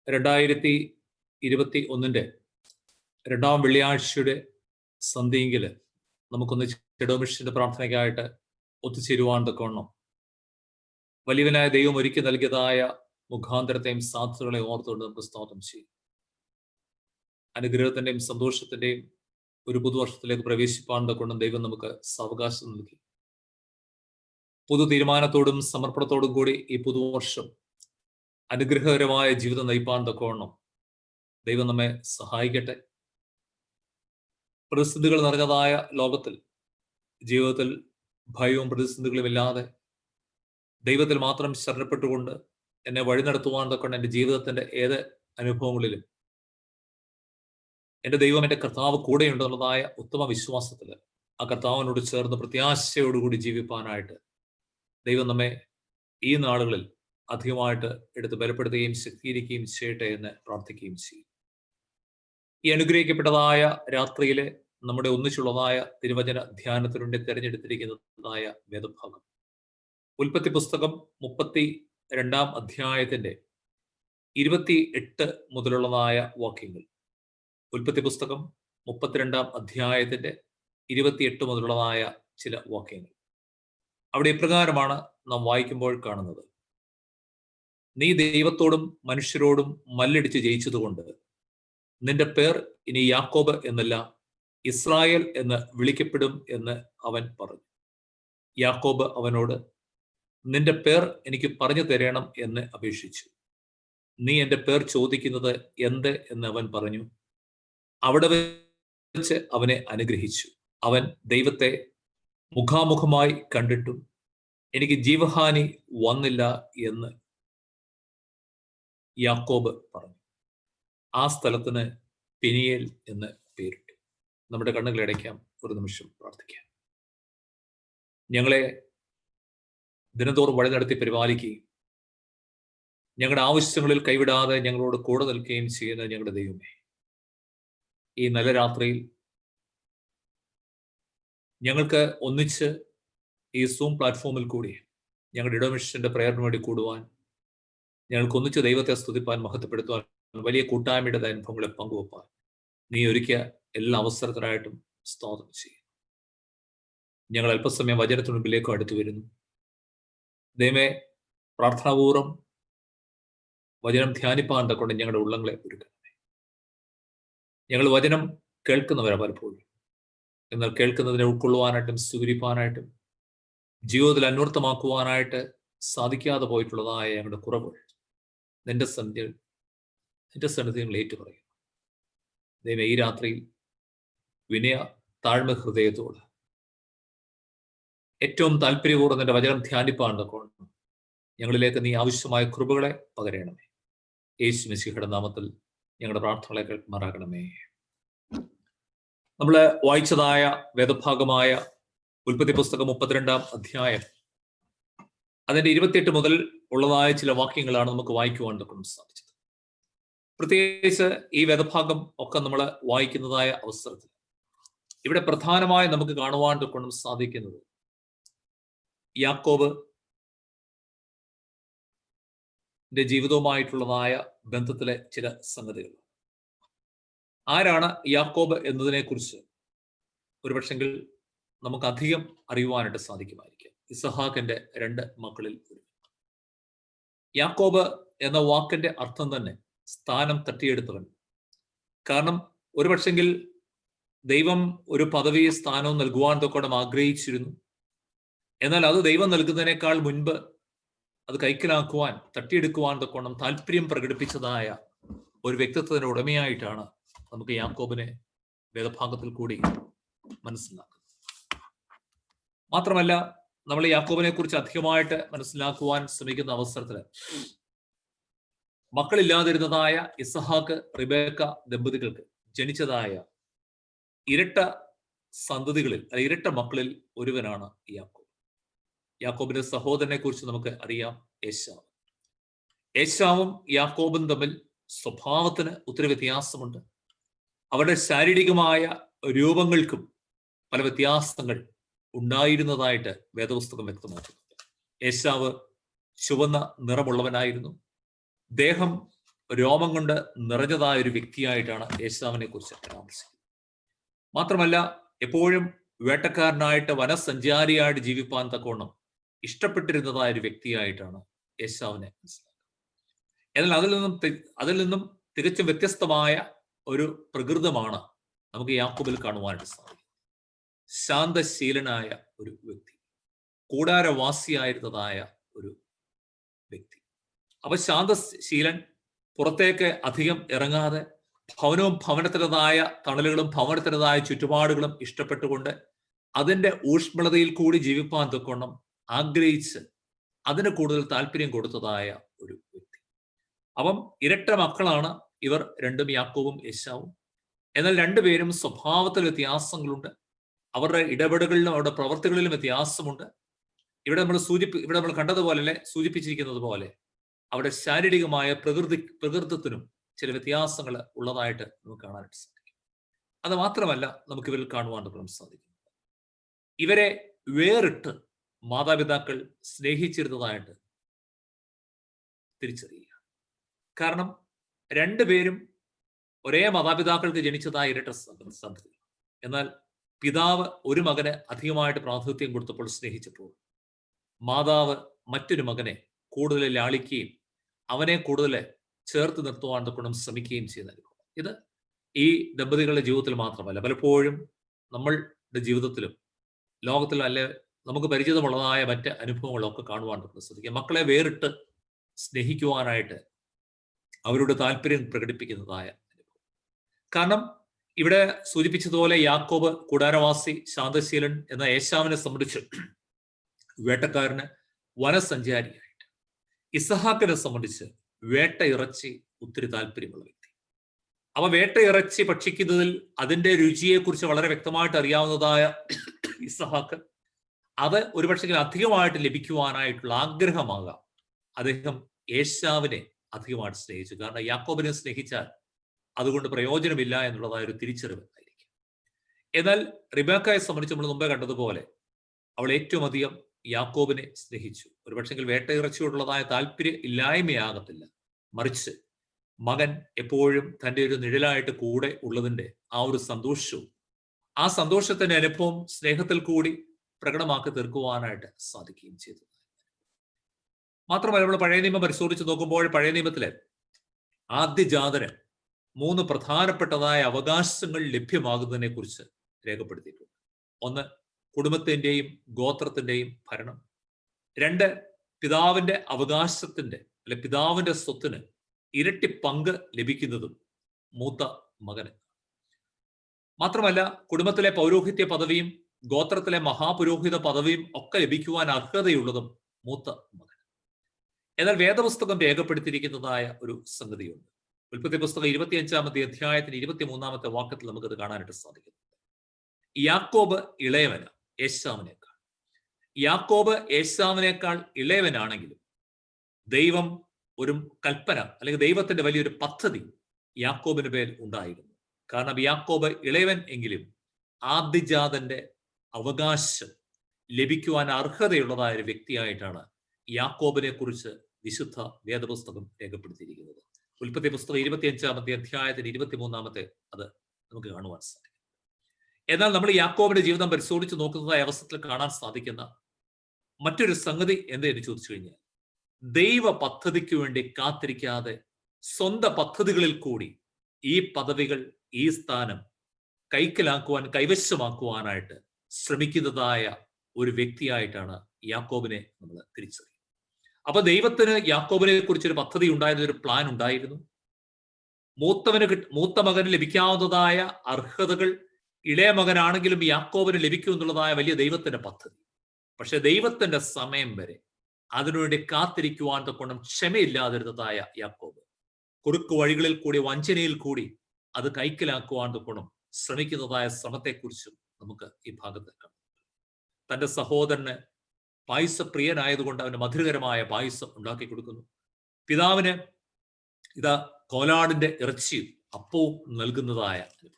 2021 രണ്ടാം വെള്ളിയാഴ്ചയുടെ സന്ധ്യയെങ്കിൽ നമുക്കൊന്ന് ഇടവമിഷന്റെ പ്രാർത്ഥനയ്ക്കായിട്ട് ഒത്തുചേരുവാൻ തക്കവണ്ണം വലിയവനായ ദൈവം ഒരുക്കി നൽകിയതായ മുഖാന്തരത്തെയും സാധ്യതകളെയും ഓർത്തുകൊണ്ട് നമുക്ക് സ്തോത്രം ചെയ്യും. അനുഗ്രഹത്തിന്റെയും സന്തോഷത്തിന്റെയും ഒരു പുതുവർഷത്തിലേക്ക് പ്രവേശിപ്പാൻ തക്കവണ്ണം ദൈവം നമുക്ക് സാവകാശം നൽകി. പുതു തീരുമാനത്തോടും സമർപ്പണത്തോടും കൂടി ഈ പുതുവർഷം അനുഗ്രഹകരമായ ജീവിതം നയിപ്പാൻ തക്കവണ്ണം ദൈവം നമ്മെ സഹായിക്കട്ടെ. പ്രതിസന്ധികൾ നിറഞ്ഞതായ ലോകത്തിൽ ജീവിതത്തിൽ ഭയവും പ്രതിസന്ധികളും ഇല്ലാതെ ദൈവത്തിൽ മാത്രം ശരണപ്പെട്ടുകൊണ്ട് എന്നെ വഴി നടത്തുവാൻ തക്കൊണ്ട് എൻ്റെ ജീവിതത്തിന്റെ ഏത് അനുഭവങ്ങളിലും എൻ്റെ ദൈവം എൻ്റെ കർത്താവ് കൂടെയുണ്ടെന്നുള്ളതായ ഉത്തമ വിശ്വാസത്തിൽ ആ കർത്താവിനോട് ചേർന്ന് പ്രത്യാശയോടുകൂടി ജീവിപ്പാനായിട്ട് ദൈവം നമ്മെ ഈ നാളുകളിൽ അധികമായിട്ട് എടുത്ത് ബലപ്പെടുത്തുകയും ശക്തീകരിക്കുകയും ചെയ്യട്ടെ എന്ന് പ്രാർത്ഥിക്കുകയും ചെയ്യും. ഈ അനുഗ്രഹിക്കപ്പെട്ടതായ രാത്രിയിലെ നമ്മുടെ ഒന്നിച്ചുള്ളതായ തിരുവചന ധ്യാനത്തിനുവേണ്ടി തിരഞ്ഞെടുത്തിരിക്കുന്നതായ വേദഭാഗം ഉൽപ്പത്തി പുസ്തകം 32 അധ്യായത്തിന്റെ 28 മുതലുള്ളതായ വാക്യങ്ങൾ. ഉൽപ്പത്തി പുസ്തകം 32 അധ്യായത്തിന്റെ 28 മുതലുള്ളതായ ചില വാക്യങ്ങൾ. അവിടെ ഇപ്രകാരമാണ് നാം വായിക്കുമ്പോൾ കാണുന്നത്: നീ ദൈവത്തോടും മനുഷ്യരോടും മല്ലടിച്ച് ജയിച്ചതുകൊണ്ട് നിന്റെ പേർ ഇനി യാക്കോബ് എന്നല്ല ഇസ്രായേൽ എന്ന് വിളിക്കപ്പെടും എന്ന് അവൻ പറഞ്ഞു. യാക്കോബ് അവനോട്, നിന്റെ പേർ എനിക്ക് പറഞ്ഞു തരണം എന്ന് അപേക്ഷിച്ചു. നീ എൻ്റെ പേർ ചോദിക്കുന്നത് എന്ത് എന്ന് അവൻ പറഞ്ഞു. അവിടെ വെച്ച് അവനെ അനുഗ്രഹിച്ചു. അവൻ ദൈവത്തെ മുഖാമുഖമായി കണ്ടിട്ടും എനിക്ക് ജീവഹാനി വന്നില്ല എന്ന് യാക്കോബ് പറഞ്ഞു. ആ സ്ഥലത്തിന് പെനിയേൽ എന്ന് പേരിട്ടു. നമ്മുടെ കണ്ണുകൾ അടയ്ക്കാം, ഒരു നിമിഷം പ്രാർത്ഥിക്കാം. ഞങ്ങളെ ദിനംതോറും വഴി നടത്തി പരിപാലിക്കുകയും ഞങ്ങളുടെ ആവശ്യങ്ങളിൽ കൈവിടാതെ ഞങ്ങളോട് കൂടെ നിൽക്കുകയും ചെയ്യുന്ന ഞങ്ങളുടെ ദൈവമേ, ഈ നല്ല രാത്രിയിൽ ഞങ്ങൾക്ക് ഒന്നിച്ച് ഈ സൂം പ്ലാറ്റ്ഫോമിൽ കൂടി ഞങ്ങളുടെ ഇടവമിഷന്റെ പ്രയറിന് വേണ്ടി കൂടുവാൻ, ഞങ്ങൾക്ക് ഒന്നിച്ച് ദൈവത്തെ സ്തുതിപ്പാൻ, മഹത്വപ്പെടുത്തുവാൻ, വലിയ കൂട്ടായ്മയുടെ അനുഭവങ്ങളെ പങ്കുവെപ്പാൻ നീ ഒരുക്കിയ എല്ലാ അവസരത്തിനായിട്ടും സ്തോത്രം ചെയ്യും. ഞങ്ങൾ അല്പസമയം വചനത്തിന് മുമ്പിലേക്കും അടുത്തു വരുന്നു. ദൈവമേ, പ്രാർത്ഥനാപൂർവം വചനം ധ്യാനിപ്പാൻ കൊണ്ട് ഞങ്ങളുടെ ഉള്ളങ്ങളെ ഒരുക്കണമേ. ഞങ്ങൾ വചനം കേൾക്കുന്നവരാ പലപ്പോഴും, എന്നാൽ കേൾക്കുന്നതിനെ ഉൾക്കൊള്ളുവാനായിട്ടും സ്വീകരിപ്പാനായിട്ടും ജീവിതത്തിൽ അന്വർത്ഥമാക്കുവാനായിട്ട് സാധിക്കാതെ പോയിട്ടുള്ളതായ ഞങ്ങളുടെ കുറവുകൾ നിന്റെ സന്നിധി ഞങ്ങൾ ഏറ്റുപറയും. ദൈവമേ, ഈ രാത്രിയിൽ വിനയ താഴ്മ ഹൃദയത്തോട് ഏറ്റവും താല്പര്യപൂർവ്വം നിന്റെ വചനം ധ്യാനിപ്പാൻ കൊണ്ട് ഞങ്ങളിലേക്ക് നീ ആവശ്യമായ കൃപകളെ പകരണമേ. യേശു മിശിഹയുടെ നാമത്തിൽ ഞങ്ങളുടെ പ്രാർത്ഥനകളെ കേൾക്കുമാറാകണമേ. നമ്മൾ വായിച്ചതായ വേദഭാഗമായ ഉൽപ്പത്തി പുസ്തകം 32 അധ്യായം അതിന്റെ 28 മുതൽ ഉള്ളതായ ചില വാക്യങ്ങളാണ് നമുക്ക് വായിക്കുവാൻ സാധിച്ചത്. പ്രത്യേകിച്ച് ഈ വേദഭാഗം ഒക്കെ നമ്മൾ വായിക്കുന്നതായ അവസരത്തിൽ ഇവിടെ പ്രധാനമായി നമുക്ക് കാണുവാൻ കൊണ്ടും സാധിക്കുന്നത് യാക്കോബ് ജീവിതവുമായിട്ടുള്ളതായ ബന്ധത്തിലെ ചില സംഗതികൾ. ആരാണ് യാക്കോബ് എന്നതിനെ കുറിച്ച് ഒരുപക്ഷെങ്കിൽ നമുക്ക് അധികം അറിയുവാനായിട്ട് സാധിക്കുമായിരിക്കും. ഇസഹാക്കിന്റെ 2 മക്കളിൽ ഒരു. യാക്കോബ് എന്ന വാക്കിന്റെ അർത്ഥം തന്നെ സ്ഥാനം തട്ടിയെടുത്തവൻ. കാരണം ഒരുപക്ഷെങ്കിൽ ദൈവം ഒരു പദവി സ്ഥാനവും നൽകുവാൻ തൊക്കെ ആഗ്രഹിച്ചിരുന്നു. എന്നാൽ അത് ദൈവം നൽകുന്നതിനേക്കാൾ മുൻപ് അത് കൈക്കലാക്കുവാൻ, തട്ടിയെടുക്കുവാൻ തൊക്കെ താല്പര്യം പ്രകടിപ്പിച്ചതായ ഒരു വ്യക്തിത്വത്തിന്റെ ഉടമയായിട്ടാണ് നമുക്ക് യാക്കോബിനെ വേദഭാഗത്തിൽ കൂടി മനസ്സിലാക്കുന്നത്. മാത്രമല്ല, നമ്മൾ യാക്കോബിനെ കുറിച്ച് അധികമായിട്ട് മനസ്സിലാക്കുവാൻ ശ്രമിക്കുന്ന അവസരത്തിൽ മക്കളില്ലാതിരുന്നതായ ഇസഹാക്ക് റിബേക്ക ദമ്പതികൾക്ക് ജനിച്ചതായ ഇരട്ട സന്തതികളിൽ, ഇരട്ട മക്കളിൽ ഒരുവനാണ് യാക്കോബ്. യാക്കോബിന്റെ സഹോദരനെ കുറിച്ച് നമുക്ക് അറിയാം, ഏശാവ്. ഏശാവും യാക്കോബും തമ്മിൽ സ്വഭാവത്തിന് ഒത്തിരി വ്യത്യാസമുണ്ട്. അവരുടെ ശാരീരികമായ രൂപങ്ങൾക്കും പല വ്യത്യാസങ്ങൾ ഉണ്ടായിരുന്നതായിട്ട് വേദപുസ്തകം വ്യക്തമാക്കുന്നുണ്ട്. ഏശാവ് ചുവന്ന നിറമുള്ളവനായിരുന്നു. ദേഹം രോമം കൊണ്ട് നിറഞ്ഞതായ ഒരു വ്യക്തിയായിട്ടാണ് ഏശാവിനെ കുറിച്ച് പരാമർശിക്കുന്നത്. മാത്രമല്ല എപ്പോഴും വേട്ടക്കാരനായിട്ട് വനസഞ്ചാരിയായിട്ട് ജീവിപ്പാൻ തക്കവണ്ണം ഇഷ്ടപ്പെട്ടിരുന്നതായ ഒരു വ്യക്തിയായിട്ടാണ് ഏശാവിനെ മനസ്സിലാക്കുന്നത്. എന്നാൽ അതിൽ നിന്നും തികച്ചും വ്യത്യസ്തമായ ഒരു പ്രകൃതമാണ് നമുക്ക് യാക്കോബിൽ കാണുവാനായിട്ട് സാധിക്കും. ശാന്തശീലനായ ഒരു വ്യക്തി, കൂടാരവാസിയായിരുന്നതായ ഒരു വ്യക്തി. അപ്പൊ ശാന്തശീലൻ, പുറത്തേക്ക് അധികം ഇറങ്ങാതെ ഭവനവും ഭവനത്തിൻ്റെതായ തണലുകളും ഭവനത്തിൻ്റെതായ ചുറ്റുപാടുകളും ഇഷ്ടപ്പെട്ടുകൊണ്ട് അതിൻ്റെ ഊഷ്മളതയിൽ കൂടി ജീവിപ്പാൻ തക്കവണ്ണം ആഗ്രഹിച്ച് അതിന് കൂടുതൽ താല്പര്യം കൊടുത്തതായ ഒരു വ്യക്തി. അപ്പം ഇരട്ട മക്കളാണ് ഇവർ രണ്ടും, യാക്കോബും ഏശാവും. എന്നാൽ രണ്ടുപേരും സ്വഭാവത്തിൽ വ്യത്യാസങ്ങളുണ്ട്, അവരുടെ ഇടപെടലുകളിലും അവരുടെ പ്രവർത്തികളിലും വ്യത്യാസമുണ്ട്. ഇവിടെ നമ്മൾ കണ്ടതുപോലെ സൂചിപ്പിച്ചിരിക്കുന്നത് പോലെ അവിടെ ശാരീരികമായ പ്രകൃതത്തിനും ചില വ്യത്യാസങ്ങൾ ഉള്ളതായിട്ട് നമുക്ക് കാണാനായിട്ട് സാധിക്കും. അത് മാത്രമല്ല നമുക്ക് ഇവരിൽ കാണുവാൻ സാധിക്കും, ഇവരെ വേറിട്ട് മാതാപിതാക്കൾ സ്നേഹിച്ചിരുന്നതായിട്ട് തിരിച്ചറിയുക. കാരണം രണ്ടുപേരും ഒരേ മാതാപിതാക്കൾക്ക് ജനിച്ചതായ ഇരട്ട സന്തതി. എന്നാൽ പിതാവ് ഒരു മകന് അധികമായിട്ട് പ്രാതിനിധ്യം കൊടുത്തപ്പോൾ സ്നേഹിച്ചപ്പോൾ മാതാവ് മറ്റൊരു മകനെ കൂടുതൽ ലാളിക്കുകയും അവനെ കൂടുതൽ ചേർത്ത് നിർത്തുവാൻ തക്കണം ശ്രമിക്കുകയും ചെയ്തായിരുന്നു. ഇത് ഈ ദമ്പതികളുടെ ജീവിതത്തിൽ മാത്രമല്ല, പലപ്പോഴും നമ്മളുടെ ജീവിതത്തിലും ലോകത്തിലും അല്ലെ നമുക്ക് പരിചിതമുള്ളതായ മറ്റ് അനുഭവങ്ങളൊക്കെ കാണുവാൻ ശ്രദ്ധിക്കുക. മക്കളെ വേറിട്ട് സ്നേഹിക്കുവാനായിട്ട് അവരുടെ താല്പര്യം പ്രകടിപ്പിക്കുന്നതായ അനുഭവം. കാരണം ഇവിടെ സൂചിപ്പിച്ചതുപോലെ യാക്കോബ് കൂടാരവാസി ശാന്തശീലൻ എന്ന ഏശാവിനെ സംബന്ധിച്ച് വേട്ടക്കാരന് വനസഞ്ചാരിയായിട്ട്, ഇസഹാക്കിനെ സംബന്ധിച്ച് വേട്ട ഇറച്ചി ഒത്തിരി താല്പര്യമുള്ള വ്യക്തി. അവ വേട്ട ഇറച്ചി ഭക്ഷിക്കുന്നതിൽ അതിൻ്റെ രുചിയെക്കുറിച്ച് വളരെ വ്യക്തമായിട്ട് അറിയാവുന്നതായ ഇസഹാക്ക് അത് ഒരുപക്ഷെ അധികമായിട്ട് ലഭിക്കുവാനായിട്ടുള്ള ആഗ്രഹമാകാം അദ്ദേഹം ഏശാവിനെ അധികമായിട്ട് സ്നേഹിച്ചു. കാരണം യാക്കോബിനെ സ്നേഹിച്ചാൽ അതുകൊണ്ട് പ്രയോജനമില്ല എന്നുള്ളതായ ഒരു തിരിച്ചറിവ് ആയിരിക്കും. എന്നാൽ റിബേക്കയെ സംബന്ധിച്ച് നമ്മൾ മുമ്പേ കണ്ടതുപോലെ അവൾ ഏറ്റവും അധികം യാക്കോബിനെ സ്നേഹിച്ചു. ഒരുപക്ഷെങ്കിൽ വേട്ടയിറച്ചിയോടുള്ളതായ താല്പര്യം ഇല്ലായ്മയാകത്തില്ല, മറിച്ച് മകൻ എപ്പോഴും തൻ്റെ ഒരു നിഴലായിട്ട് കൂടെ ഉള്ളതിൻ്റെ ആ ഒരു സന്തോഷവും ആ സന്തോഷത്തിന്റെ അനുഭവം സ്നേഹത്തിൽ കൂടി പ്രകടമാക്കി തീർക്കുവാനായിട്ട് സാധിക്കുകയും ചെയ്തു. മാത്രമല്ല നമ്മൾ പഴയ നിയമം പരിശോധിച്ച് നോക്കുമ്പോൾ പഴയ നിയമത്തിലെ ആദ്യജാതന് 3 പ്രധാനപ്പെട്ടതായ അവകാശങ്ങൾ ലഭ്യമാകുന്നതിനെ കുറിച്ച് രേഖപ്പെടുത്തിയിട്ടുണ്ട്. 1, കുടുംബത്തിന്റെയും ഗോത്രത്തിന്റെയും ഭരണം. 2, പിതാവിന്റെ അവകാശത്തിന്റെ അല്ലെ പിതാവിന്റെ സ്വത്തിന് ഇരട്ടി പങ്ക് ലഭിക്കുന്നതും മൂത്ത മകന്. മാത്രമല്ല കുടുംബത്തിലെ പൗരോഹിത്യ പദവിയും ഗോത്രത്തിലെ മഹാപുരോഹിത പദവിയും ഒക്കെ ലഭിക്കുവാൻ അർഹതയുള്ളതും മൂത്ത മകൻ. എന്നാൽ വേദപുസ്തകം രേഖപ്പെടുത്തിയിരിക്കുന്നതായ ഒരു സംഗതിയുണ്ട്. ഉൽപ്പത്തി പുസ്തകം 25-ാമത്തെ അധ്യായത്തിന് 23-ാമത്തെ വാക്യത്തിൽ നമുക്കത് കാണാനായിട്ട് സാധിക്കുന്നു. യാക്കോബ് ഇളയവന് ഏശാവിനേക്കാൾ. യാക്കോബ് ഏശാവിനേക്കാൾ ഇളയവനാണെങ്കിലും ദൈവം ഒരു കൽപ്പന അല്ലെങ്കിൽ ദൈവത്തിന്റെ വലിയൊരു പദ്ധതി യാക്കോബിന് പേരിൽ ഉണ്ടായിരുന്നു. കാരണം യാക്കോബ് ഇളയവൻ എങ്കിലും ആദ്യജാതന്റെ അവകാശം ലഭിക്കുവാൻ അർഹതയുള്ളതായ ഒരു വ്യക്തിയായിട്ടാണ് യാക്കോബിനെ കുറിച്ച് വിശുദ്ധ വേദപുസ്തകം രേഖപ്പെടുത്തിയിരിക്കുന്നത്. ഉൽപ്പത്തി പുസ്തകം 25-ാമത്തെ അധ്യായത്തിന് 23-ാമത്തെ അത് നമുക്ക് കാണുവാൻ സാധിക്കും. എന്നാൽ നമ്മൾ യാക്കോബിന്റെ ജീവിതം പരിശോധിച്ച് നോക്കുന്നതായ അവസരത്തിൽ കാണാൻ സാധിക്കുന്ന മറ്റൊരു സംഗതി എന്തെന്ന് ചോദിച്ചു കഴിഞ്ഞാൽ, ദൈവ പദ്ധതിക്ക് വേണ്ടി കാത്തിരിക്കാതെ സ്വന്തം പദ്ധതികളിൽ കൂടി ഈ പദവികൾ ഈ സ്ഥാനം കൈവശമാക്കുവാനായിട്ട് ശ്രമിക്കുന്നതായ ഒരു വ്യക്തിയായിട്ടാണ് യാക്കോബിനെ നമ്മൾ തിരിച്ചറിയുന്നത്. അപ്പൊ ദൈവത്തിന് യാക്കോബിനെ കുറിച്ചൊരു പദ്ധതി ഉണ്ടായിരുന്ന ഒരു പ്ലാൻ ഉണ്ടായിരുന്നു. മൂത്ത മകന് ലഭിക്കാവുന്നതായ അർഹതകൾ ഇളയ മകനാണെങ്കിലും യാക്കോബിന് ലഭിക്കും എന്നുള്ളതായ വലിയ ദൈവത്തിന്റെ പദ്ധതി. പക്ഷെ ദൈവത്തിന്റെ സമയം വരെ അതിനുവേണ്ടി കാത്തിരിക്കുവാൻ തക്കോണം ക്ഷമയില്ലാതിരുന്നതായ യാക്കോബ് കുറുക്കു വഴികളിൽ കൂടി വഞ്ചനയിൽ കൂടി അത് കൈക്കലാക്കുവാൻ തക്കോണം ശ്രമിക്കുന്നതായ ശ്രമത്തെക്കുറിച്ചും നമുക്ക് ഈ ഭാഗത്ത് കാണാം. തന്റെ സഹോദരന് പായസപ്രിയനായതുകൊണ്ട് അവന് മധുരകരമായ പായസം ഉണ്ടാക്കി കൊടുക്കുന്നു. പിതാവിന് ഇതാ കോലാടിന്റെ ഇറച്ചിയും അപ്പവും നൽകുന്നതായ അനുഭവം.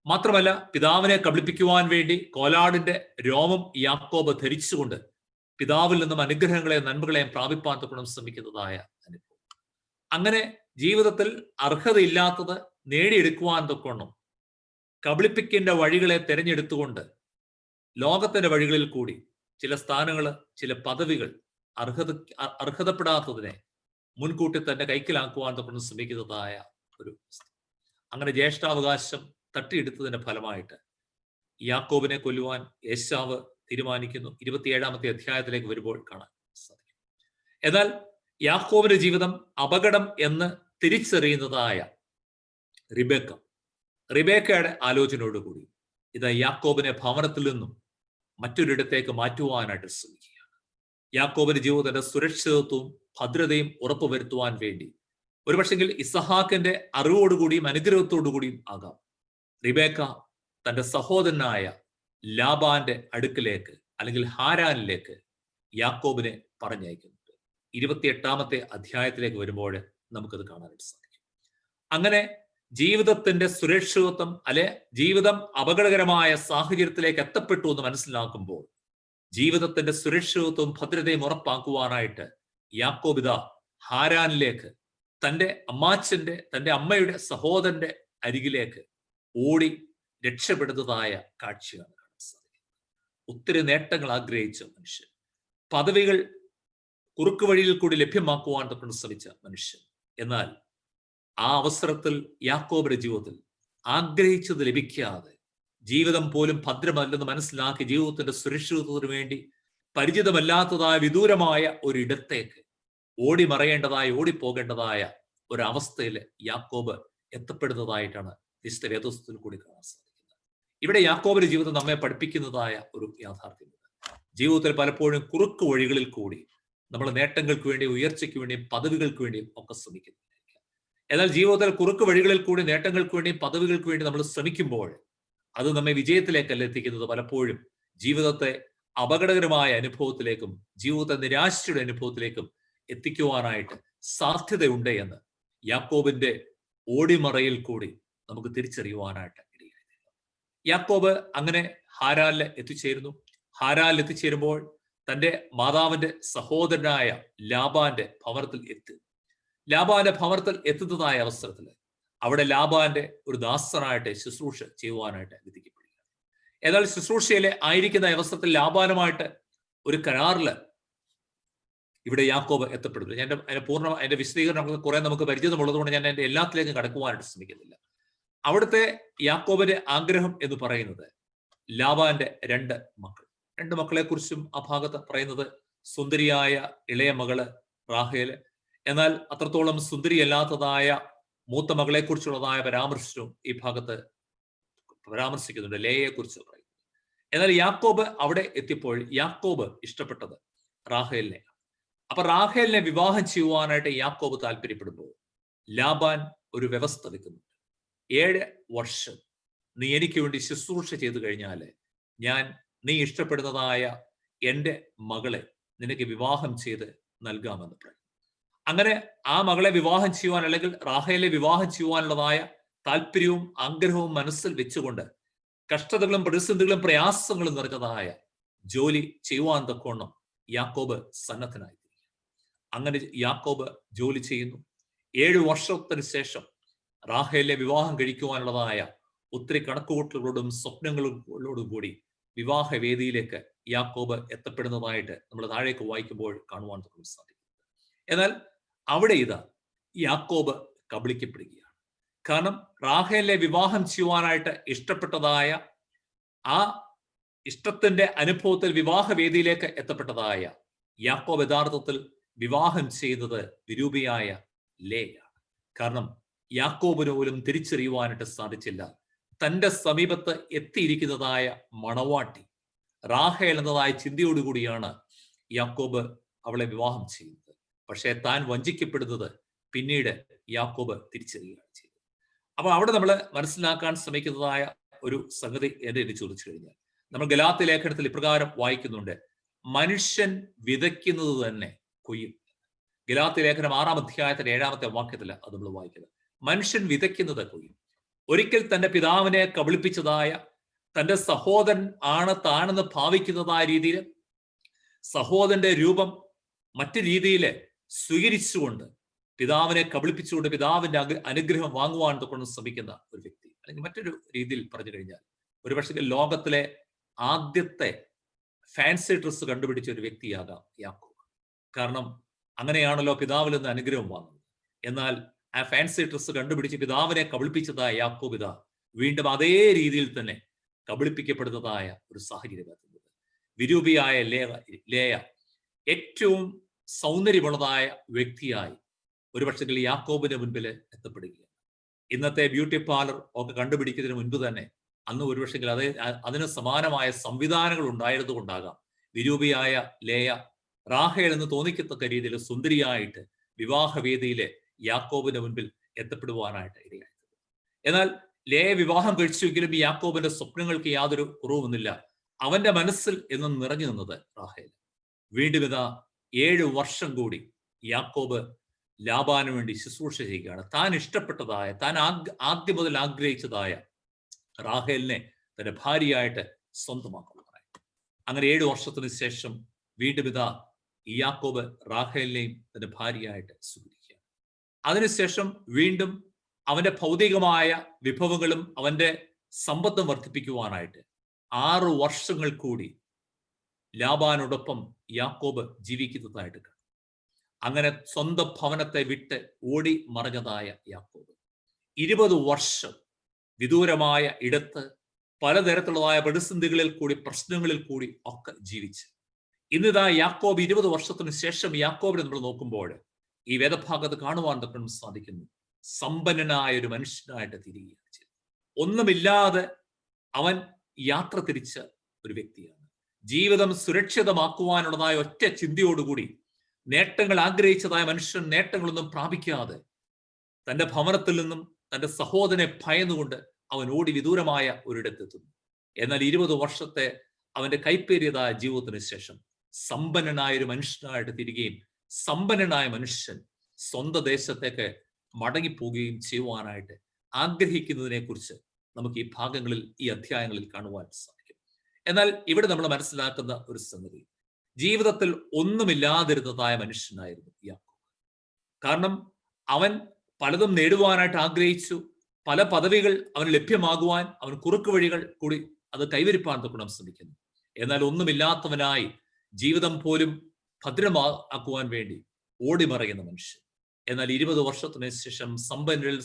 മാത്രമല്ല പിതാവിനെ കബളിപ്പിക്കുവാൻ വേണ്ടി കോലാടിന്റെ രോമം യാക്കോബ് ധരിച്ചുകൊണ്ട് പിതാവിൽ നിന്നും അനുഗ്രഹങ്ങളെയും നന്മകളെയും പ്രാപിപ്പാൻ തക്കണം ശ്രമിക്കുന്നതായ അനുഭവം. അങ്ങനെ ജീവിതത്തിൽ അർഹതയില്ലാത്തത് നേടിയെടുക്കുവാൻ തൊക്കണം കബളിപ്പിക്കേണ്ട വഴികളെ തിരഞ്ഞെടുത്തുകൊണ്ട് ലോകത്തിന്റെ വഴികളിൽ കൂടി ചില സ്ഥാനങ്ങൾ, ചില പദവികൾ അർഹതപ്പെടാത്തതിനെ മുൻകൂട്ടി തന്നെ കൈക്കലാക്കുവാൻ തൊക്കണം ശ്രമിക്കുന്നതായ ഒരു അങ്ങനെ ജ്യേഷ്ഠാവകാശം തട്ടിയെടുത്തതിന്റെ ഫലമായിട്ട് യാക്കോബിനെ കൊല്ലുവാൻ ഏശാവ് തീരുമാനിക്കുന്നു. 27-ാമത്തെ അധ്യായത്തിലേക്ക് വരുമ്പോൾ കാണാൻ സാധിക്കും. എന്നാൽ യാക്കോബിന്റെ ജീവിതം അപകടം എന്ന് തിരിച്ചറിയുന്നതായ റിബേക്കയുടെ ആലോചനയോടുകൂടി ഇത് യാക്കോബിനെ ഭവനത്തിൽ നിന്നും മറ്റൊരിടത്തേക്ക് മാറ്റുവാനായിട്ട് ശ്രമിക്കുകയാണ്. യാക്കോബിന്റെ ജീവിതത്തിന്റെ സുരക്ഷിതത്വവും ഭദ്രതയും ഉറപ്പുവരുത്തുവാൻ വേണ്ടി ഒരുപക്ഷെങ്കിൽ ഇസഹാക്കിന്റെ അറിവോടുകൂടിയും അനുഗ്രഹത്തോടുകൂടിയും ആകാം റിബേക്ക തന്റെ സഹോദരനായ ലാബാന്റെ അടുക്കിലേക്ക് അല്ലെങ്കിൽ ഹാരാനിലേക്ക് യാക്കോബിനെ പറഞ്ഞയക്കുന്നുണ്ട്. 28-ാമത്തെ അധ്യായത്തിലേക്ക് വരുമ്പോൾ നമുക്കത് കാണാനായിട്ട് സാധിക്കും. അങ്ങനെ ജീവിതത്തിന്റെ സുരക്ഷിതത്വം ജീവിതം അപകടകരമായ സാഹചര്യത്തിലേക്ക് എത്തപ്പെട്ടു എന്ന് മനസ്സിലാക്കുമ്പോൾ ജീവിതത്തിന്റെ സുരക്ഷിതത്വവും ഭദ്രതയും ഉറപ്പാക്കുവാനായിട്ട് യാക്കോബിത ഹാരാനിലേക്ക് തന്റെ അമ്മയുടെ സഹോദരന്റെ അരികിലേക്ക് ഓടി രക്ഷപ്പെടുന്നതായ കാഴ്ചയാണ് കാണാൻ സാധിക്കുന്നത്. ഒത്തിരി നേട്ടങ്ങൾ ആഗ്രഹിച്ച മനുഷ്യൻ, പദവികൾ കുറുക്കു വഴിയിൽ കൂടി ലഭ്യമാക്കുവാൻ തൊട്ട് ശ്രമിച്ച മനുഷ്യൻ, എന്നാൽ ആ അവസരത്തിൽ യാക്കോബിന്റെ ജീവിതത്തിൽ ആഗ്രഹിച്ചത് ലഭിക്കാതെ ജീവിതം പോലും ഭദ്രമല്ലെന്ന് മനസ്സിലാക്കി ജീവിതത്തിന്റെ സുരക്ഷിതത്വത്തിന് വേണ്ടി പരിചിതമല്ലാത്തതായ വിദൂരമായ ഒരിടത്തേക്ക് ഓടിപ്പോകേണ്ടതായ ഒരവസ്ഥയിൽ യാക്കോബ് എത്തപ്പെടുന്നതായിട്ടാണ് വിശുദ്ധ വേദോസ്തത്തിൽ കൂടി കാണാൻ സാധിക്കുന്നത്. ഇവിടെ യാക്കോബിന്റെ ജീവിതം നമ്മെ പഠിപ്പിക്കുന്നതായ ഒരു യാഥാർത്ഥ്യമുണ്ട്. ജീവിതത്തിൽ പലപ്പോഴും കുറുക്ക് വഴികളിൽ കൂടി നമ്മൾ നേട്ടങ്ങൾക്ക് വേണ്ടി, ഉയർച്ചയ്ക്ക് വേണ്ടിയും പദവികൾക്ക് വേണ്ടിയും ഒക്കെ ശ്രമിക്കുന്നു. എന്നാൽ ജീവിതത്തിൽ കുറുക്ക് വഴികളിൽ കൂടി നേട്ടങ്ങൾക്ക് വേണ്ടിയും പദവികൾക്ക് വേണ്ടി നമ്മൾ ശ്രമിക്കുമ്പോൾ അത് നമ്മെ വിജയത്തിലേക്കല്ല എത്തിക്കുന്നത്. പലപ്പോഴും ജീവിതത്തെ അപകടകരമായ അനുഭവത്തിലേക്കും ജീവിതത്തെ നിരാശയുടെ അനുഭവത്തിലേക്കും എത്തിക്കുവാനായിട്ട് സാധ്യതയുണ്ട് എന്ന് യാക്കോബിന്റെ ഓടിമറയിൽ കൂടി നമുക്ക് തിരിച്ചറിയുവാനായിട്ട് ഇടയായി. യാക്കോബ് അങ്ങനെ ഹാരാനിൽ എത്തിച്ചേരുന്നു. ഹാരാനിൽ എത്തിച്ചേരുമ്പോൾ തന്റെ മാതാവിന്റെ സഹോദരനായ ലാബാന്റെ ഭവനത്തിൽ എത്തുന്നതായ അവസരത്തിൽ അവിടെ ലാബാന്റെ ഒരു ദാസനായിട്ട് ശുശ്രൂഷ ചെയ്യുവാനായിട്ട് വിധിക്കപ്പെടുകയാണ്. എന്നാൽ ശുശ്രൂഷയിലെ ആയിരിക്കുന്ന അവസരത്തിൽ ലാബാനുമായിട്ട് ഒരു കരാറില് ഇവിടെ യാക്കോബ് എത്തപ്പെടുന്നു. ഞാൻ അതിന്റെ വിശദീകരണം കുറെ നമുക്ക് പരിചിതമുള്ളത് കൊണ്ട് ഞാൻ എന്റെ എല്ലാത്തിലേക്കും കടക്കുവാനായിട്ട് ശ്രമിക്കുന്നില്ല. അവിടുത്തെ യാക്കോബിന്റെ ആഗ്രഹം എന്ന് പറയുന്നത് ലാബാന്റെ രണ്ട് മക്കളെ കുറിച്ചും ആ ഭാഗത്ത് പറയുന്നത് സുന്ദരിയായ ഇളയ മകള് റാഹേല്, എന്നാൽ അത്രത്തോളം സുന്ദരിയല്ലാത്തതായ മൂത്ത മകളെ കുറിച്ചുള്ളതായ പരാമർശവും ഈ ഭാഗത്ത് പരാമർശിക്കുന്നുണ്ട്. ലേയെ കുറിച്ച് പറയുന്നു. എന്നാൽ യാക്കോബ് അവിടെ എത്തിയപ്പോൾ യാക്കോബ് ഇഷ്ടപ്പെട്ടത് റാഹേലിനെ. അപ്പൊ റാഹേലിനെ വിവാഹം ചെയ്യുവാനായിട്ട് യാക്കോബ് താല്പര്യപ്പെടുമ്പോൾ ലാബാൻ ഒരു വ്യവസ്ഥ വെക്കുന്നുണ്ട്. 7 വർഷം നീ എനിക്ക് വേണ്ടി ശുശ്രൂഷ ചെയ്തു കഴിഞ്ഞാൽ നീ ഇഷ്ടപ്പെടുന്നതായ എൻ്റെ മകളെ നിനക്ക് വിവാഹം ചെയ്ത് നൽകാമെന്ന് പറയും. അങ്ങനെ ആ മകളെ വിവാഹം ചെയ്യുവാൻ അല്ലെങ്കിൽ റാഹേലെ വിവാഹം ചെയ്യുവാനുള്ളതായ താല്പര്യവും ആഗ്രഹവും മനസ്സിൽ വെച്ചുകൊണ്ട് കഷ്ടതകളും പ്രതിസന്ധികളും പ്രയാസങ്ങളും നിറഞ്ഞതായ ജോലി ചെയ്യുവാൻ തക്കോണം യാക്കോബ് സന്നദ്ധനായി. അങ്ങനെ യാക്കോബ് ജോലി ചെയ്യുന്നു. 7 വർഷത്തിന് ശേഷം റാഹേലെ വിവാഹം കഴിക്കുവാനുള്ളതായ ഒത്തിരി കണക്കുകൂട്ടലുകളോടും സ്വപ്നങ്ങളോടും കൂടി വിവാഹ വേദിയിലേക്ക് യാക്കോബ് എത്തപ്പെടുന്നതായിട്ട് നമ്മൾ താഴേക്ക് വായിക്കുമ്പോൾ കാണുവാൻ സാധിക്കും. എന്നാൽ അവിടെ യാക്കോബ് കബളിക്കപ്പെടുകയാണ്. കാരണം റാഹേലിനെ വിവാഹം ചെയ്യുവാനായിട്ട് ഇഷ്ടപ്പെട്ടതായ ആ ഇഷ്ടത്തിന്റെ അനുഭവത്തിൽ വിവാഹ വേദിയിലേക്ക് എത്തപ്പെട്ടതായ യാക്കോബ് യഥാർത്ഥത്തിൽ വിവാഹം ചെയ്യുന്നത് വിരൂപിയായ ലേയാണ്. കാരണം യാക്കോബിന് പോലും തിരിച്ചറിയുവാനായിട്ട് സാധിച്ചില്ല തന്റെ സമീപത്ത് എത്തിയിരിക്കുന്നതായ മണവാട്ടി റാഹേൽ എന്നതായ ചിന്തയോടുകൂടിയാണ് യാക്കോബ് അവളെ വിവാഹം ചെയ്യുന്നത്. പക്ഷേ താൻ വഞ്ചിക്കപ്പെടുന്നത് പിന്നീട് യാക്കോബ് തിരിച്ചറിയുകയാണ് ചെയ്തത്. അപ്പൊ അവിടെ നമ്മൾ മനസ്സിലാക്കാൻ ശ്രമിക്കുന്നതായ ഒരു സംഗതി എന്ന് ചോദിച്ചു കഴിഞ്ഞാൽ നമ്മൾ ഗലാത്യ ലേഖനത്തിൽ ഇപ്രകാരം വായിക്കുന്നുണ്ട്: മനുഷ്യൻ വിതയ്ക്കുന്നത് തന്നെ കൊയ്യും. ഗലാത്യ ലേഖനം 6-ാം അധ്യായത്തിന്റെ 7-ാമത്തെ വാക്യത്തിൽ അത് നമ്മൾ വായിക്കുന്നത്. മനുഷ്യൻ വിതയ്ക്കുന്നത് കൊയ്യും. ഒരിക്കൽ തന്റെ പിതാവിനെ കബളിപ്പിച്ചതായ തന്റെ സഹോദരൻ ആണ് താനെന്ന് ഭാവിക്കുന്നതായ രീതിയിൽ സഹോദരന്റെ രൂപം മറ്റു രീതിയിൽ സ്വീകരിച്ചുകൊണ്ട് പിതാവിനെ കബളിപ്പിച്ചുകൊണ്ട് പിതാവിന്റെ അനുഗ്രഹം വാങ്ങുവാൻ കൊണ്ട് ശ്രമിക്കുന്ന ഒരു വ്യക്തി. അല്ലെങ്കിൽ മറ്റൊരു രീതിയിൽ പറഞ്ഞു കഴിഞ്ഞാൽ ഒരുപക്ഷെ ലോകത്തിലെ ആദ്യത്തെ ഫാൻസി ഡ്രസ്സ് കണ്ടുപിടിച്ച ഒരു വ്യക്തിയാകാം യാക്കോബ്. കാരണം അങ്ങനെയാണല്ലോ പിതാവിൽ നിന്ന് അനുഗ്രഹം വാങ്ങുന്നത്. എന്നാൽ ആ ഫാൻസി ഡ്രസ്സ് കണ്ടുപിടിച്ച് പിതാവിനെ കബളിപ്പിച്ചതായ യാക്കോബ് ഇതാ വീണ്ടും അതേ രീതിയിൽ തന്നെ കബളിപ്പിക്കപ്പെടുന്നതായ ഒരു സാഹചര്യം എത്തുന്നത്. വിരൂപിയായ ലേയ ഏറ്റവും സൗന്ദര്യമുള്ളതായ വ്യക്തിയായി ഒരുപക്ഷെ യാക്കോബിന്റെ മുൻപിൽ എത്തപ്പെടുകയാണ്. ഇന്നത്തെ ബ്യൂട്ടി പാർലർ ഒക്കെ കണ്ടുപിടിക്കുന്നതിന് മുൻപ് തന്നെ അന്ന് ഒരുപക്ഷെ അതിന് സമാനമായ സംവിധാനങ്ങൾ ഉണ്ടായത് കൊണ്ടാകാം വിരൂപിയായ ലേയ റാഹേൽ എന്ന് തോന്നിക്കത്തക്ക രീതിയിൽ സുന്ദരിയായിട്ട് വിവാഹവേദിയിലെ യാക്കോബിന്റെ മുൻപിൽ എത്തപ്പെടുവാനായിട്ട് ഇടയായത്. എന്നാൽ ലേയ വിവാഹം കഴിച്ചുവെങ്കിലും ഈ യാക്കോബിന്റെ സ്വപ്നങ്ങൾക്ക് യാതൊരു കുറവുമൊന്നുമില്ല. അവന്റെ മനസ്സിൽ എന്നും നിറഞ്ഞു നിന്നത് റാഹേൽ. വീണ്ടും ഇതാ 7 വർഷം കൂടി യാക്കോബ് ലാബാന് വേണ്ടി ശുശ്രൂഷ ചെയ്യുകയാണ്. താൻ ഇഷ്ടപ്പെട്ടതായ, താൻ ആദ്യം മുതൽ ആഗ്രഹിച്ചതായ റാഹേലിനെ തന്റെ ഭാര്യയായിട്ട് സ്വന്തമാക്കുന്നതായിട്ട്. അങ്ങനെ 7 വർഷത്തിന് ശേഷം വീണ്ടും ഇതാ യാക്കോബ് റാഹേലിനെയും തന്റെ ഭാര്യയായിട്ട് സ്വീകരിക്കുകയാണ്. അതിനുശേഷം വീണ്ടും അവന്റെ ഭൗതികമായ വിഭവങ്ങളും അവന്റെ സമ്പത്തും വർദ്ധിപ്പിക്കുവാനായിട്ട് 6 വർഷങ്ങൾ കൂടി ലാബാനോടൊപ്പം യാക്കോബ് ജീവിക്കുന്നതായിട്ട് കാണും. അങ്ങനെ സ്വന്തം ഭവനത്തെ വിട്ട് ഓടി മറഞ്ഞതായ യാക്കോബ് 20 വർഷം വിദൂരമായ ഇടത്ത് പലതരത്തിലുള്ളതായ പ്രതിസന്ധികളിൽ കൂടി, പ്രശ്നങ്ങളിൽ കൂടി ഒക്കെ ജീവിച്ച് ഇന്നിതാ യാക്കോബ് 20 വർഷത്തിന് ശേഷം യാക്കോബിനെ നമ്മൾ നോക്കുമ്പോൾ ഈ വേദഭാഗത്ത് കാണുവാൻ തൊട്ടും സാധിക്കുന്നു. സമ്പന്നനായ ഒരു മനുഷ്യനായിട്ട് തിരികെയാണ് ചെയ്തത്. ഒന്നുമില്ലാതെ അവൻ യാത്ര തിരിച്ച ഒരു വ്യക്തിയാണ്. ജീവിതം സുരക്ഷിതമാക്കുവാനുള്ളതായ ഒറ്റ ചിന്തയോടുകൂടി നേട്ടങ്ങൾ ആഗ്രഹിച്ചതായ മനുഷ്യൻ നേട്ടങ്ങളൊന്നും പ്രാപിക്കാതെ തന്റെ ഭവനത്തിൽ നിന്നും തന്റെ സഹോദരനെ ഭയന്നുകൊണ്ട് അവൻ ഓടി വിദൂരമായ ഒരിടത്തെത്തുന്നു. എന്നാൽ 20 വർഷത്തെ അവന്റെ കൈപ്പേറിയതായ ജീവിതത്തിന് ശേഷം സമ്പന്നനായ ഒരു മനുഷ്യനായിട്ട് തിരികെയും സമ്പന്നനായ മനുഷ്യൻ സ്വന്തം ദേശത്തേക്ക് മടങ്ങിപ്പോവുകയും ചെയ്യുവാനായിട്ട് ആഗ്രഹിക്കുന്നതിനെ കുറിച്ച് നമുക്ക് ഈ ഭാഗങ്ങളിൽ, ഈ അധ്യായങ്ങളിൽ കാണുവാൻ സാധിക്കും. എന്നാൽ ഇവിടെ നമ്മൾ മനസ്സിലാക്കുന്ന ഒരു സംഗതി, ജീവിതത്തിൽ ഒന്നുമില്ലാതിരുന്നതായ മനുഷ്യനായിരുന്നു യാക്കോബ്. കാരണം അവൻ പലതും നേടുവാനായിട്ട് ആഗ്രഹിച്ചു. പല പദവികൾ അവന് ലഭ്യമാകുവാൻ അവൻ കുറുക്ക് വഴികൾ കൂടി അത് കൈവരിപ്പാൻ തൊക്കണം ശ്രമിക്കുന്നു. എന്നാൽ ഒന്നുമില്ലാത്തവനായി ജീവിതം പോലും ഭദ്രമാക്കുവാൻ വേണ്ടി ഓടിമറയുന്ന മനുഷ്യൻ. എന്നാൽ 20 വർഷത്തിന് ശേഷം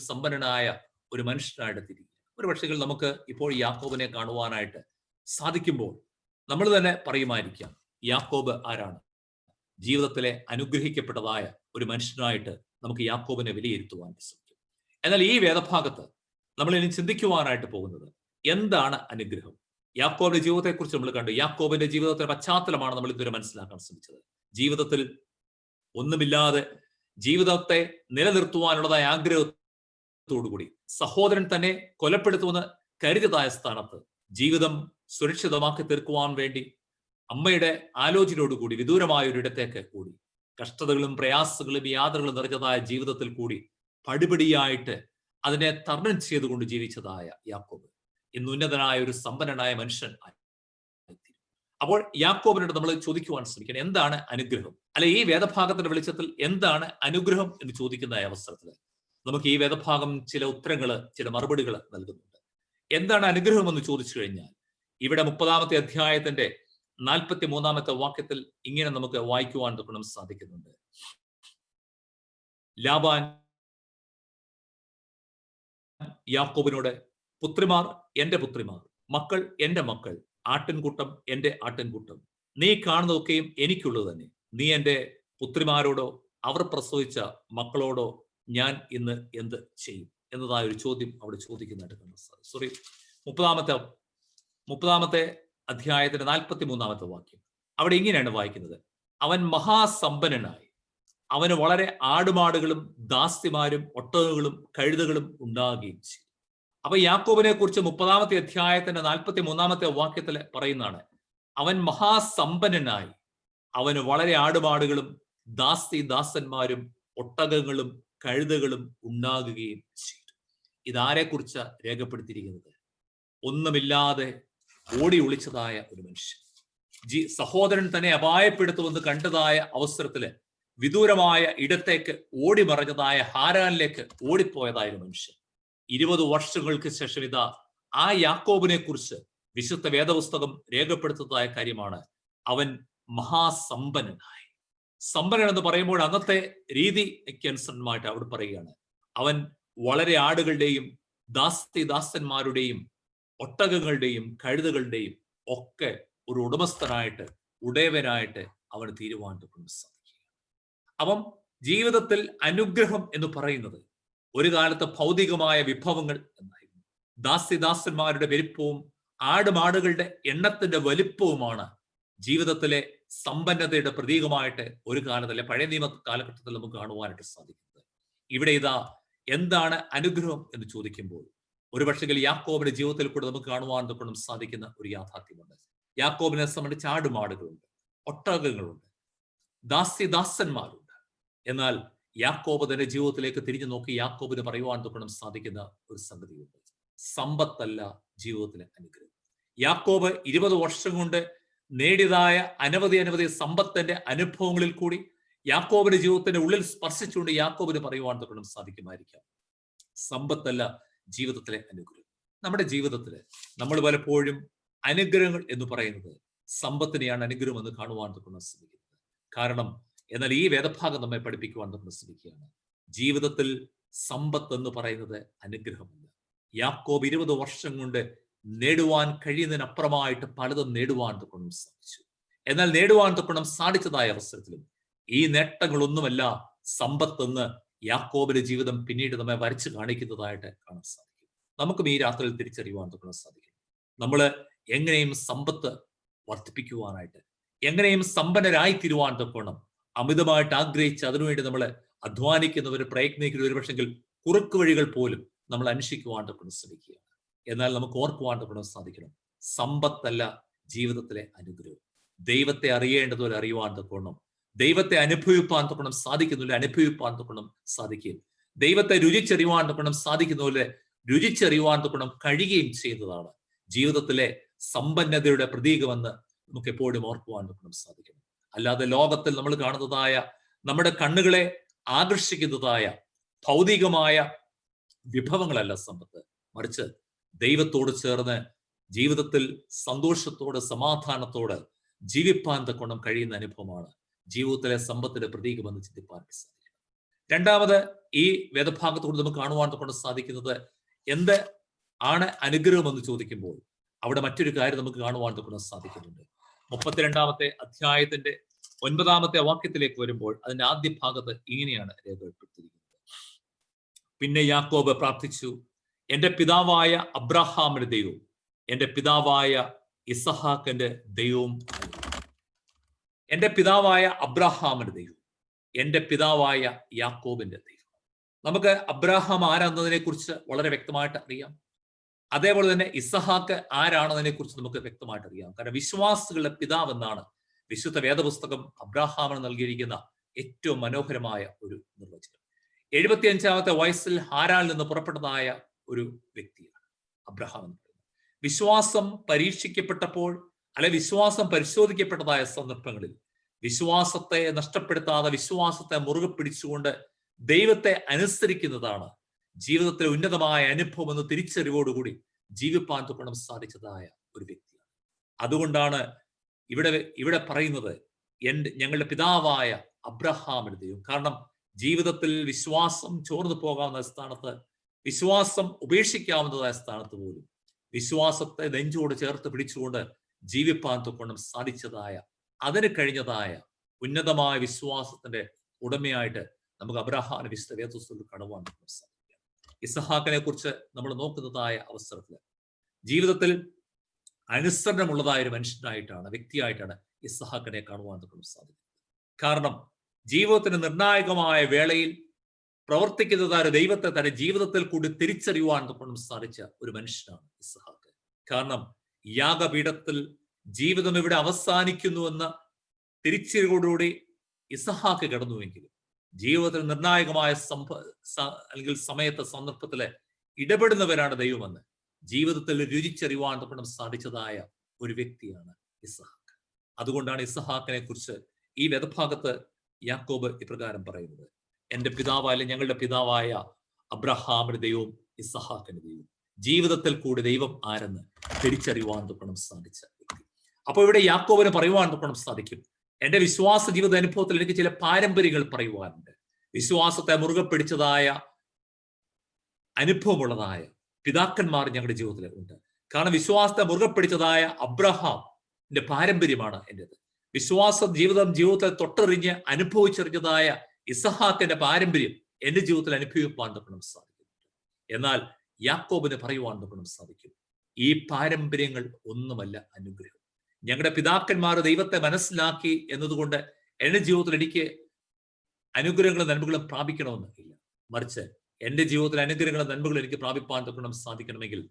സമ്പന്നനായ ഒരു മനുഷ്യനായിട്ട് തിരികെ. ഒരു പക്ഷേ നമുക്ക് ഇപ്പോൾ യാക്കോബിനെ കാണുവാനായിട്ട് സാധിക്കുമ്പോൾ നമ്മൾ തന്നെ പറയുമായിരിക്കാം, യാക്കോബ് ആരാണ്? ജീവിതത്തിലെ അനുഗ്രഹിക്കപ്പെട്ടതായ ഒരു മനുഷ്യനായിട്ട് നമുക്ക് യാക്കോബിനെ വിലയിരുത്തുവാൻ സാധിക്കും. എന്നാൽ ഈ വേദഭാഗത്ത് നമ്മൾ ഇനി ചിന്തിക്കുവാനായിട്ട് പോകുന്നത് എന്താണ് അനുഗ്രഹം? യാക്കോബിന്റെ ജീവിതത്തെക്കുറിച്ച് നമ്മൾ കണ്ടു. യാക്കോബിന്റെ ജീവിതത്തിന്റെ പശ്ചാത്തലമാണ് നമ്മൾ ഇതുവരെ മനസ്സിലാക്കാൻ ശ്രമിച്ചത്. ജീവിതത്തിൽ ഒന്നുമില്ലാതെ ജീവിതത്തെ നിലനിർത്തുവാനുള്ളതായ ആഗ്രഹത്തോടുകൂടി സഹോദരൻ തന്നെ കൊലപ്പെടുത്തുമെന്ന് കരുതിയതായ സ്ഥാനത്ത് ജീവിതം സുരക്ഷിതമാക്കി തീർക്കുവാൻ വേണ്ടി അമ്മയുടെ ആലോചനയോടുകൂടി വിദൂരമായ ഒരിടത്തേക്ക് കൂടി കഷ്ടതകളും പ്രയാസങ്ങളും യാതനകളും നിറഞ്ഞതായ ജീവിതത്തിൽ കൂടി പടിപടിയായിട്ട് അതിനെ തരണം ചെയ്തുകൊണ്ട് ജീവിച്ചതായ യാക്കോബ് ഇന്ന് ഉന്നതനായ ഒരു സമ്പന്നനായ മനുഷ്യൻ ആയി. അപ്പോൾ യാക്കോബിനോട് നമ്മൾ ചോദിക്കുവാൻ ശ്രമിക്കണം, എന്താണ് അനുഗ്രഹം? അല്ലെ ഈ വേദഭാഗത്തിന്റെ വെളിച്ചത്തിൽ എന്താണ് അനുഗ്രഹം എന്ന് ചോദിക്കുന്ന അവസരത്തിൽ നമുക്ക് ഈ വേദഭാഗം ചില ഉത്തരങ്ങള്, ചില മറുപടികൾ നൽകുന്നുണ്ട്. എന്താണ് അനുഗ്രഹം എന്ന് ചോദിച്ചു കഴിഞ്ഞാൽ ഇവിടെ 30-ാമത്തെ അധ്യായത്തിന്റെ 43-ാമത്തെ വാക്യത്തിൽ ഇങ്ങനെ നമുക്ക് വായിക്കുവാൻ തൊക്കണം സാധിക്കുന്നുണ്ട്. ലാബാൻ യാക്കോബിനോട്, പുത്രിമാർ എന്റെ പുത്രിമാർ, മക്കൾ എന്റെ മക്കൾ, ആട്ടിൻകൂട്ടം എന്റെ ആട്ടിൻകൂട്ടം, നീ കാണുന്നതൊക്കെയും എനിക്കുള്ളത് തന്നെ. നീ എന്റെ പുത്രിമാരോടോ അവർ പ്രസവിച്ച മക്കളോടോ ഞാൻ ഇന്ന് എന്ത് ചെയ്യും എന്നതായ ഒരു ചോദ്യം അവിടെ ചോദിക്കുന്നതായിട്ട് കാണാൻ സാധിക്കും. 30-ാമത്തെ അധ്യായത്തിന്റെ 43-ാമത്തെ വാക്യം അവിടെ ഇങ്ങനെയാണ് വായിക്കുന്നത്. അവൻ മഹാസമ്പന്നനായി, അവന് വളരെ ആടുമാടുകളും ദാസ്യമാരും ഒട്ടകങ്ങളും കഴുതകളും ഉണ്ടാകുകയും ചെയ്തു. അപ്പൊ യാക്കോബിനെ കുറിച്ച് 30-ാമത്തെ അധ്യായത്തിന്റെ 43-ാമത്തെ വാക്യത്തിൽ പറയുന്നതാണ്, അവൻ മഹാസമ്പന്നനായി, അവന് വളരെ ആടുമാടുകളും ദാസന്മാരും ഒട്ടകങ്ങളും കഴുതകളും ഉണ്ടാകുകയും ചെയ്തു. ഇതാരെ കുറിച്ച് രേഖപ്പെടുത്തിയിരിക്കുന്നത്? ഒന്നുമില്ലാതെ ഓടി ഒളിച്ചതായ ഒരു മനുഷ്യൻ, സഹോദരൻ തന്നെ അപായപ്പെടുത്തുമെന്ന് കണ്ടതായ അവസരത്തില് വിദൂരമായ ഇടത്തേക്ക് ഓടിമറഞ്ഞതായ ഹാരാനിലേക്ക് ഓടിപ്പോയതായ ഒരു മനുഷ്യൻ. 20 വർഷങ്ങൾക്ക് ശേഷം ഇതാ ആ യാക്കോബിനെ കുറിച്ച് വിശുദ്ധ വേദപുസ്തകം രേഖപ്പെടുത്തുന്നതായ കാര്യമാണ്. അവൻ മഹാസമ്പന്നനായി. സമ്പന്നൻ എന്ന് പറയുമ്പോൾ അന്നത്തെ രീതിക്ക് അനുസൃതമായിട്ട് അവിടെ പറയുകയാണ്, അവൻ വളരെ ആടുകളുടെയും ദാസന്മാരുടെയും ഒട്ടകങ്ങളുടെയും കഴുതകളുടെയും ഒക്കെ ഒരു ഉടമസ്ഥനായിട്ട് ഉടയവനായിട്ട് അവന് തീരുമാനം സാധിക്കുക. അപ്പം ജീവിതത്തിൽ അനുഗ്രഹം എന്ന് പറയുന്നത് ഒരു കാലത്ത് ഭൗതികമായ വിഭവങ്ങൾ എന്നായിരുന്നു. ദാസന്മാരുടെ വലിപ്പവും ആടുമാടുകളുടെ എണ്ണത്തിന്റെ വലിപ്പവുമാണ് ജീവിതത്തിലെ സമ്പന്നതയുടെ പ്രതീകമായിട്ട് ഒരു കാലത്തല്ലേ പഴയ നിയമ കാലഘട്ടത്തിൽ നമുക്ക് കാണുവാനായിട്ട് സാധിക്കുന്നത്. ഇവിടെ ഇതാ എന്താണ് അനുഗ്രഹം എന്ന് ചോദിക്കുമ്പോൾ ഒരുപക്ഷെങ്കിൽ യാക്കോബിന്റെ ജീവിതത്തിൽ കൂടെ നമുക്ക് കാണുവാൻ തൊട്ടും സാധിക്കുന്ന ഒരു യാഥാർത്ഥ്യമുണ്ട്. യാക്കോബിനെ സംബന്ധിച്ച് ആടുമാടുകളുണ്ട്, ഒട്ടകങ്ങളുണ്ട്, ദാസന്മാരുണ്ട്. എന്നാൽ യാക്കോബ് തന്റെ ജീവിതത്തിലേക്ക് തിരിഞ്ഞു നോക്കി യാക്കോബിന് പറയുവാൻ തൊട്ടും സാധിക്കുന്ന ഒരു സംഗതിയുണ്ട്. സമ്പത്തല്ല ജീവിതത്തിലെ അനുഗ്രഹം. യാക്കോബ് 20 വർഷം കൊണ്ട് നേടിയതായ അനവധി സമ്പത്തിന്റെ അനുഭവങ്ങളിൽ കൂടി യാക്കോബിന്റെ ജീവിതത്തിന്റെ ഉള്ളിൽ സ്പർശിച്ചുകൊണ്ട് യാക്കോബിന് പറയുവാൻ തൊട്ടും സാധിക്കുമായിരിക്കാം, സമ്പത്തല്ല ജീവിതത്തിലെ അനുഗ്രഹം. നമ്മുടെ ജീവിതത്തിൽ നമ്മൾ പലപ്പോഴും അനുഗ്രഹങ്ങൾ എന്ന് പറയുന്നത് സമ്പത്തിനെയാണ് അനുഗ്രഹം എന്ന് കാണുവാൻ തൊട്ടും ശ്രമിക്കുന്നത്. കാരണം എന്നാൽ ഈ വേദഭാഗം നമ്മെ പഠിപ്പിക്കുവാൻ തൊട്ടും ശ്രമിക്കുകയാണ്, ജീവിതത്തിൽ സമ്പത്ത് എന്ന് പറയുന്നത് അനുഗ്രഹമല്ല. യാക്കോബ് 20 വർഷം കൊണ്ട് നേടുവാൻ കഴിയുന്നതിനപ്പുറമായിട്ട് പലതും നേടുവാൻ തൊക്കണം സാധിച്ചു. എന്നാൽ നേടുവാൻ തൊക്കണം സാധിച്ചതായ അവസരത്തിലും ഈ നേട്ടങ്ങളൊന്നുമല്ല സമ്പത്തെന്ന് യാക്കോബിന്റെ ജീവിതം പിന്നീട് നമ്മെ വരച്ചു കാണിക്കുന്നതായിട്ട് കാണാൻ സാധിക്കും. നമുക്കും ഈ രാത്രിയിൽ തിരിച്ചറിയുവാൻ തൊക്കണം സാധിക്കും. നമ്മൾ എങ്ങനെയും സമ്പത്ത് വർദ്ധിപ്പിക്കുവാനായിട്ട്, എങ്ങനെയും സമ്പന്നരായി തീരുവാൻ തൊക്കണം അമിതമായിട്ട് ആഗ്രഹിച്ച് അതിനുവേണ്ടി നമ്മൾ അധ്വാനിക്കുന്നവർ, പ്രയത്നിക്കുന്നവർ, ഒരുപക്ഷെങ്കിൽ കുറുക്ക് വഴികൾ പോലും നമ്മൾ അന്വേഷിക്കുവാൻ തൊക്കണം ശ്രമിക്കുകയാണ്. എന്നാൽ നമുക്ക് ഓർക്കുവാൻ തൊക്കണം സാധിക്കണം, സമ്പത്തല്ല ജീവിതത്തിലെ അനുഗ്രഹം. ദൈവത്തെ അറിയേണ്ടതുപോലെ അറിയുവാൻ തൊക്കണം, ദൈവത്തെ അനുഭവിപ്പാൻ തൊക്കണം സാധിക്കുന്നില്ല, അനുഭവിപ്പാൻ തൊക്കണം സാധിക്കുകയും ദൈവത്തെ രുചിച്ചറിയുവാൻ തൊക്കണം സാധിക്കുന്നതുപോലെ രുചിച്ചറിയുവാൻ തൊക്കണം കഴിയുകയും ചെയ്യുന്നതാണ് ജീവിതത്തിലെ സമ്പന്നതയുടെ പ്രതീകമെന്ന് നമുക്ക് എപ്പോഴും ഓർക്കുവാൻ തൊക്കണം സാധിക്കണം. അല്ലാതെ ലോകത്തിൽ നമ്മൾ കാണുന്നതായ നമ്മുടെ കണ്ണുകളെ ആകർഷിക്കുന്നതായ ഭൗതികമായ വിഭവങ്ങളല്ല സമ്പത്ത്, മറിച്ച് ദൈവത്തോട് ചേർന്ന് ജീവിതത്തിൽ സന്തോഷത്തോട് സമാധാനത്തോട് ജീവിപ്പാൻ തക്കോണം കഴിയുന്ന അനുഭവമാണ് ജീവിതത്തിലെ സമ്പത്തിന്റെ പ്രതീകമെന്ന് ചിന്തിപ്പാൻ സാധിക്കും. രണ്ടാമത് ഈ വേദഭാഗത്തോട് നമുക്ക് കാണുവാൻ കൊണ്ട് സാധിക്കുന്നത് എന്ത് ആണ് അനുഗ്രഹം എന്ന് ചോദിക്കുമ്പോൾ അവിടെ മറ്റൊരു കാര്യം നമുക്ക് കാണുവാൻ കൊണ്ട് സാധിക്കുന്നുണ്ട്. 32-ാമത്തെ അധ്യായത്തിന്റെ 9-ാമത്തെ വാക്യത്തിലേക്ക് വരുമ്പോൾ അതിന്റെ ആദ്യ ഭാഗത്ത് ഇങ്ങനെയാണ് രേഖപ്പെടുത്തിയിരിക്കുന്നത്. പിന്നെ യാക്കോബ് പ്രാർത്ഥിച്ചു, എന്റെ പിതാവായ അബ്രഹാമിന്റെ ദൈവവും എന്റെ പിതാവായ ഇസഹാക്കിന്റെ ദൈവവും. എന്റെ പിതാവായ അബ്രഹാമിന്റെ ദൈവം, എന്റെ പിതാവായ യാക്കോബിന്റെ ദൈവം. നമുക്ക് അബ്രഹാം ആരാന്നതിനെ കുറിച്ച് വളരെ വ്യക്തമായിട്ട് അറിയാം. അതേപോലെ തന്നെ ഇസഹാക്ക് ആരാണെന്നതിനെ കുറിച്ച് നമുക്ക് വ്യക്തമായിട്ട് അറിയാം. കാരണം വിശ്വാസികളുടെ പിതാവ് എന്നാണ് വിശുദ്ധ വേദപുസ്തകം അബ്രഹാമിന് നൽകിയിരിക്കുന്ന ഏറ്റവും മനോഹരമായ ഒരു നിർവചനം. 75-ാമത്തെ വയസ്സിൽ ഹാരാനിൽ നിന്ന് പുറപ്പെട്ടതായ ഒരു വ്യക്തിയാണ് അബ്രഹാം എന്ന് പറയുന്നത്. വിശ്വാസം പരീക്ഷിക്കപ്പെട്ടപ്പോൾ അല്ലെ വിശ്വാസം പരിശോധിക്കപ്പെട്ടതായ സന്ദർഭങ്ങളിൽ വിശ്വാസത്തെ നഷ്ടപ്പെടുത്താതെ വിശ്വാസത്തെ മുറുകെ പിടിച്ചുകൊണ്ട് ദൈവത്തെ അനുസരിക്കുന്നതാണ് ജീവിതത്തിലെ ഉന്നതമായ അനുഭവം എന്ന് തിരിച്ചറിവോടുകൂടി ജീവിപ്പാൻ തൊക്കണം സാധിച്ചതായ ഒരു വ്യക്തിയാണ്. അതുകൊണ്ടാണ് ഇവിടെ പറയുന്നത് ഞങ്ങളുടെ പിതാവായ അബ്രഹാമിന്റെ ദൈവം. കാരണം ജീവിതത്തിൽ വിശ്വാസം ചോർന്നു പോകാവുന്ന സ്ഥാനത്ത്, വിശ്വാസം ഉപേക്ഷിക്കാവുന്നതായ സ്ഥാനത്ത് പോലും വിശ്വാസത്തെ നെഞ്ചോട് ചേർത്ത് പിടിച്ചുകൊണ്ട് ജീവിപ്പാൻ തൊക്കണം സാധിച്ചതായ, അതിന് കഴിഞ്ഞതായ ഉന്നതമായ വിശ്വാസത്തിന്റെ ഉടമയായിട്ട് നമുക്ക് അബ്രഹാമിനെ വിശുദ്ധ വേദപുസ്തകത്തിൽ കാണുവാൻ സാധിക്കും. ഇസഹാക്കിനെ കുറിച്ച് നമ്മൾ നോക്കുന്നതായ അവസരത്തിൽ ജീവിതത്തിൽ അനുസരണമുള്ളതായ ഒരു മനുഷ്യനായിട്ടാണ്, വ്യക്തിയായിട്ടാണ് ഇസഹാക്കിനെ കാണുവാൻ സാധിക്കുന്നത്. കാരണം ജീവിതത്തിന് നിർണായകമായ വേളയിൽ പ്രവർത്തിക്കുന്നതായ ദൈവത്തെ തന്റെ ജീവിതത്തിൽ കൂടി തിരിച്ചറിയുവാൻ സാധിച്ച ഒരു മനുഷ്യനാണ് ഇസഹാക്ക്. കാരണം യാഗപീഠത്തിൽ ജീവിതം ഇവിടെ അവസാനിക്കുന്നുവെന്ന തിരിച്ചറിവോടുകൂടി ഇസഹാക്ക് കടന്നുവെങ്കിലും ജീവിതത്തിൽ നിർണായകമായ അല്ലെങ്കിൽ സമയത്തെ സന്ദർഭത്തില് ഇടപെടുന്നവരാണ് ദൈവമെന്ന് ജീവിതത്തിൽ രുചിച്ചറിയുവാൻ സാധിച്ചതായ ഒരു വ്യക്തിയാണ് ഇസഹാക്ക്. അതുകൊണ്ടാണ് ഇസഹാക്കിനെ കുറിച്ച് ഈ വേദഭാഗത്ത് യാക്കോബ് ഇപ്രകാരം പറയുന്നത്, എന്റെ പിതാവായ ഞങ്ങളുടെ പിതാവായ അബ്രഹാമിന്റെ ദൈവവും ഇസഹാക്കിന്റെ ദൈവവും, ജീവിതത്തിൽ കൂടി ദൈവം ആരെന്ന് തിരിച്ചറിയുവാൻ തൊക്കണം സാധിച്ച വ്യക്തി. അപ്പൊ ഇവിടെ യാക്കോബിന് പറയുവാൻ തൊക്കണം സാധിക്കും, എന്റെ വിശ്വാസ ജീവിത അനുഭവത്തിൽ എനിക്ക് ചില പാരമ്പര്യങ്ങൾ പറയുവാനുണ്ട്. വിശ്വാസത്തെ മുറുകെ പിടിച്ചതായ അനുഭവമുള്ളതായ പിതാക്കന്മാർ ഞങ്ങളുടെ ജീവിതത്തിൽ ഉണ്ട്. കാരണം വിശ്വാസത്തെ മുറുകെ പിടിച്ചതായ അബ്രഹാമിന്റെ പാരമ്പര്യമാണ് എന്റേത്. വിശ്വാസ ജീവിതത്തിൽ തൊട്ടറിഞ്ഞ് അനുഭവിച്ചറിഞ്ഞതായ ഇസഹാക്കിന്റെ പാരമ്പര്യം എന്റെ ജീവിതത്തിൽ അനുഭവിപ്പാൻ തൊക്കണം സാധിക്കും. എന്നാൽ യാക്കോബിന് പറയുവാൻ തൊക്കണം സാധിക്കും, ഈ പാരമ്പര്യങ്ങൾ ഒന്നുമല്ല അനുഗ്രഹം. ഞങ്ങളുടെ പിതാക്കന്മാർ ദൈവത്തെ മനസ്സിലാക്കി എന്നതുകൊണ്ട് എന്റെ ജീവിതത്തിൽ എനിക്ക് അനുഗ്രഹങ്ങളും നന്മകളും പ്രാപിക്കണമെന്ന് ഇല്ല. മറിച്ച് എന്റെ ജീവിതത്തിൽ അനുഗ്രഹങ്ങളും നന്മകളും എനിക്ക് പ്രാപിപ്പാൻ തൊക്കണം സാധിക്കണമെങ്കിൽ